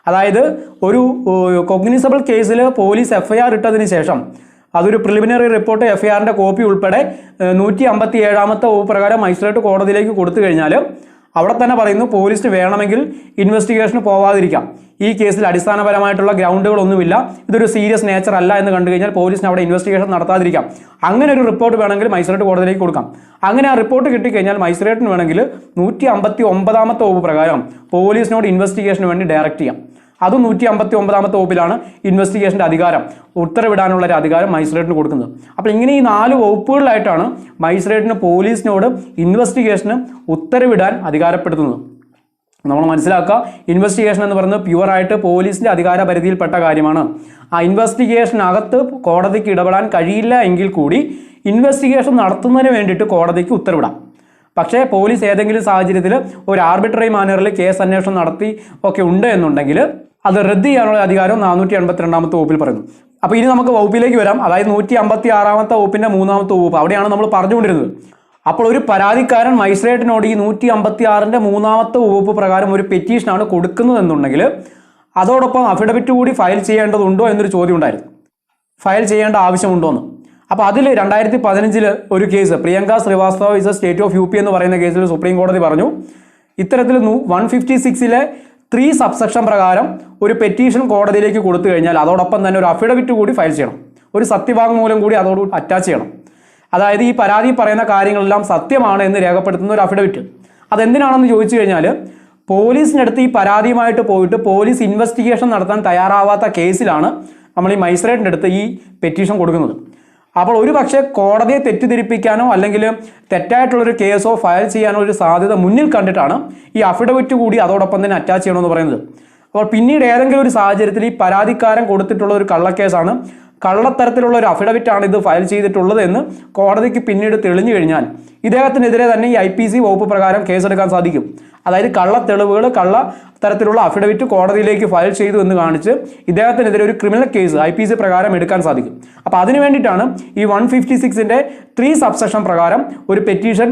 [SPEAKER 1] അതായത് ഒരു കൊഗ്നിസബിൾ കേസിൽ പോലീസ് FIR ഇട്ടതിന് ശേഷം അതൊരു പ്രിലിമിനറി റിപ്പോർട്ട് FIRന്റെ കോപ്പി ഉൾപ്പെടെ 157-ാമത്തെ വകുപ്പ് പ്രകാരം മജിസ്ട്രേറ്റ് കോടതിയിലേക്ക് കൊടുത്തു കഴിഞ്ഞാൽ അവിടെ തന്നെ പറയുന്നു പോലീസിന് വേണമെങ്കിൽ ഇൻവെസ്റ്റിഗേഷന് പോവാതിരിക്കാം. ഈ കേസിൽ അടിസ്ഥാനപരമായിട്ടുള്ള ഗ്രൗണ്ടുകളൊന്നുമില്ല, ഇതൊരു സീരിയസ് നേച്ചർ അല്ല എന്ന് കണ്ടു കഴിഞ്ഞാൽ പോലീസിന് അവിടെ ഇൻവെസ്റ്റിഗേഷൻ നടത്താതിരിക്കാം. അങ്ങനെ ഒരു റിപ്പോർട്ട് വേണമെങ്കിൽ മജിസ്ട്രേറ്റ് കോടതിയിലേക്ക് കൊടുക്കാം. അങ്ങനെ ആ റിപ്പോർട്ട് കിട്ടിക്കഴിഞ്ഞാൽ മജിസ്ട്രേറ്റിന് വേണമെങ്കിൽ 159-ാമത്തെ വകുപ്പ് പ്രകാരം പോലീസിനോട് ഇൻവെസ്റ്റിഗേഷന് വേണ്ടി ഡയറക്റ്റ് ചെയ്യാം. അതും 159-ാമത്തെ വകുപ്പിലാണ് ഇൻവെസ്റ്റിഗേഷൻ്റെ അധികാരം, ഉത്തരവിടാനുള്ള ഒരു അധികാരം മജിസ്ട്രേറ്റിന് കൊടുക്കുന്നത്. അപ്പോൾ ഇങ്ങനെ ഈ 4 വകുപ്പുകളിലായിട്ടാണ് മജിസ്ട്രേറ്റിന് പോലീസിനോട് ഇൻവെസ്റ്റിഗേഷന് ഉത്തരവിടാൻ അധികാരപ്പെടുത്തുന്നത്. നമ്മൾ മനസ്സിലാക്കുക, ഇൻവെസ്റ്റിഗേഷൻ എന്ന് പറയുന്നത് പ്യുവറായിട്ട് പോലീസിൻ്റെ അധികാര പരിധിയിൽപ്പെട്ട കാര്യമാണ്. ആ ഇൻവെസ്റ്റിഗേഷനകത്ത് കോടതിക്ക് ഇടപെടാൻ കഴിയില്ല എങ്കിൽ കൂടി ഇൻവെസ്റ്റിഗേഷൻ നടത്തുന്നതിന് വേണ്ടിയിട്ട് കോടതിക്ക് ഉത്തരവിടാം. പക്ഷേ പോലീസ് ഏതെങ്കിലും സാഹചര്യത്തിൽ ഒരു ആർബിട്രറി മാനറിൽ കേസ് അന്വേഷണം നടത്തി ഒക്കെ ഉണ്ട് എന്നുണ്ടെങ്കിൽ അത് റദ്ദ് ചെയ്യാനുള്ള അധികാരം 482-ാമത്തെ വകുപ്പിൽ പറയുന്നു. അപ്പോൾ ഇനി നമുക്ക് വകുപ്പിലേക്ക് വരാം. അതായത് 156-ാമത്തെ വകുപ്പിൻ്റെ 3-ാമത്തെ വകുപ്പ്, അവിടെയാണ് നമ്മൾ പറഞ്ഞുകൊണ്ടിരുന്നത്. അപ്പോൾ ഒരു പരാതിക്കാരൻ മജിസ്ട്രേറ്റിനോട് ഈ 156-ന്റെ 3-ാമത്തെ വകുപ്പ് പ്രകാരം ഒരു പെറ്റീഷനാണ് കൊടുക്കുന്നതെന്നുണ്ടെങ്കിൽ അതോടൊപ്പം അഫിഡവിറ്റ് കൂടി ഫയൽ ചെയ്യേണ്ടതുണ്ടോ എന്നൊരു ചോദ്യം ഉണ്ടായിരുന്നു. ഫയൽ ചെയ്യേണ്ട ആവശ്യമുണ്ടോ എന്ന്. അപ്പോൾ അതിൽ 2015 ഒരു case, Priyanka Srivastava is state of UP എന്ന് പറയുന്ന കേസിൽ സുപ്രീം കോടതി പറഞ്ഞു ഇത്തരത്തിൽ 156-ലെ 3 സബ്സെക്ഷൻ പ്രകാരം ഒരു പെറ്റീഷൻ കോടതിയിലേക്ക് കൊടുത്തു കഴിഞ്ഞാൽ അതോടൊപ്പം തന്നെ ഒരു അഫിഡവിറ്റ് കൂടി ഫയൽ ചെയ്യണം, ഒരു സത്യവാങ്മൂലം കൂടി അതോട് അറ്റാച്ച് ചെയ്യണം. അതായത് ഈ പരാതി പറയുന്ന കാര്യങ്ങളെല്ലാം സത്യമാണ് എന്ന് രേഖപ്പെടുത്തുന്ന ഒരു അഫിഡവിറ്റ്. അതെന്തിനാണെന്ന് ചോദിച്ചു കഴിഞ്ഞാൽ പോലീസിനടുത്ത് ഈ പരാതിയുമായിട്ട് പോയിട്ട് പോലീസ് ഇൻവെസ്റ്റിഗേഷൻ നടത്താൻ തയ്യാറാവാത്ത കേസിലാണ് നമ്മൾ ഈ മജിസ്ട്രേറ്റിൻ്റെ അടുത്ത് ഈ പെറ്റീഷൻ കൊടുക്കുന്നത്. അപ്പോൾ ഒരു പക്ഷേ കോടതിയെ തെറ്റിദ്ധരിപ്പിക്കാനോ അല്ലെങ്കിൽ തെറ്റായിട്ടുള്ളൊരു കേസോ ഫയൽ ചെയ്യാനോ ഒരു സാധ്യത മുന്നിൽ കണ്ടിട്ടാണ് ഈ അഫിഡവിറ്റ് കൂടി അതോടൊപ്പം തന്നെ അറ്റാച്ച് ചെയ്യണമെന്ന് പറയുന്നത്. അപ്പോൾ പിന്നീട് ഏതെങ്കിലും ഒരു സാഹചര്യത്തിൽ ഈ പരാതിക്കാരൻ കൊടുത്തിട്ടുള്ള ഒരു കള്ളക്കേസാണ്, കള്ളത്തരത്തിലുള്ള ഒരു അഫിഡവിറ്റാണ് ഇത് ഫയൽ ചെയ്തിട്ടുള്ളത് എന്ന് കോടതിക്ക് പിന്നീട് തെളിഞ്ഞു കഴിഞ്ഞാൽ ഇദ്ദേഹത്തിനെതിരെ തന്നെ ഈ IPC വകുപ്പ് പ്രകാരം കേസെടുക്കാൻ സാധിക്കും. അതായത് കള്ളത്തെളിവുകൾ, കള്ളത്തരത്തിലുള്ള അഫിഡവിറ്റ് കോടതിയിലേക്ക് ഫയൽ ചെയ്തു എന്ന് കാണിച്ച് ഇദ്ദേഹത്തിനെതിരെ ഒരു ക്രിമിനൽ കേസ് IPC പ്രകാരം എടുക്കാൻ സാധിക്കും. അപ്പോൾ അതിനു വേണ്ടിയിട്ടാണ് ഈ 156-ന്റെ 3 സബ്സെക്ഷൻ പ്രകാരം ഒരു പെറ്റീഷൻ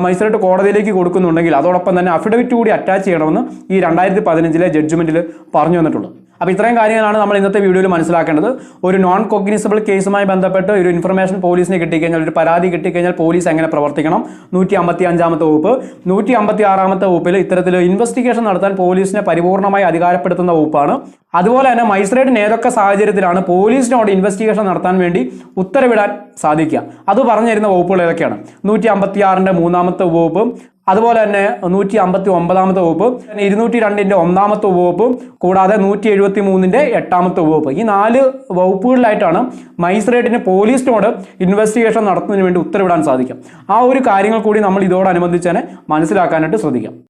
[SPEAKER 1] മജിസ്ട്രേറ്റ് കോടതിയിലേക്ക് കൊടുക്കുന്നുണ്ടെങ്കിൽ അതോടൊപ്പം തന്നെ അഫിഡവിറ്റ് കൂടി അറ്റാച്ച് ചെയ്യണമെന്ന് ഈ 2015-ലെ ജഡ്ജ്മെന്റിൽ പറഞ്ഞു വന്നിട്ടുള്ളത്. അപ്പോൾ ഇത്രയും കാര്യങ്ങളാണ് നമ്മൾ ഇന്നത്തെ വീഡിയോയിൽ മനസ്സിലാക്കേണ്ടത്. ഒരു നോൺ കോഗ്നിസബിൾ കേസുമായി ബന്ധപ്പെട്ട് ഒരു ഇൻഫർമേഷൻ പോലീസിന് കിട്ടിക്കഴിഞ്ഞാൽ, ഒരു പരാതി കിട്ടിക്കഴിഞ്ഞാൽ പോലീസ് എങ്ങനെ പ്രവർത്തിക്കണം, 155-ാമത്തെ വകുപ്പ്. 156-ാമത്തെ വകുപ്പിൽ ഇത്തരത്തിൽ ഇൻവെസ്റ്റിഗേഷൻ നടത്താൻ പോലീസിനെ പരിപൂർണമായി അധികാരപ്പെടുത്തുന്ന വകുപ്പാണ്. അതുപോലെ തന്നെ മജിസ്ട്രേറ്റിന് ഏതൊക്കെ സാഹചര്യത്തിലാണ് പോലീസിനോട് ഇൻവെസ്റ്റിഗേഷൻ നടത്താൻ വേണ്ടി ഉത്തരവിടാൻ സാധിക്കുക അത് പറഞ്ഞു തരുന്ന വകുപ്പുകൾ ഏതൊക്കെയാണ്. 156-ന്റെ 3-ാമത്തെ വകുപ്പ്, അതുപോലെ തന്നെ 159-ാമത്തെ വകുപ്പ്, 202-ന്റെ 1-ാമത്തെ വകുപ്പ്, കൂടാതെ 173-ന്റെ 8-ാമത്തെ വകുപ്പ്. ഈ 4 വകുപ്പുകളിലായിട്ടാണ് മജിസ്ട്രേറ്റിന് പോലീസിനോട് ഇൻവെസ്റ്റിഗേഷൻ നടത്തുന്നതിന് വേണ്ടി ഉത്തരവിടാൻ സാധിക്കും. ആ ഒരു കാര്യങ്ങൾ കൂടി നമ്മൾ ഇതോടനുബന്ധിച്ച് തന്നെ മനസ്സിലാക്കാനായിട്ട് ശ്രദ്ധിക്കാം.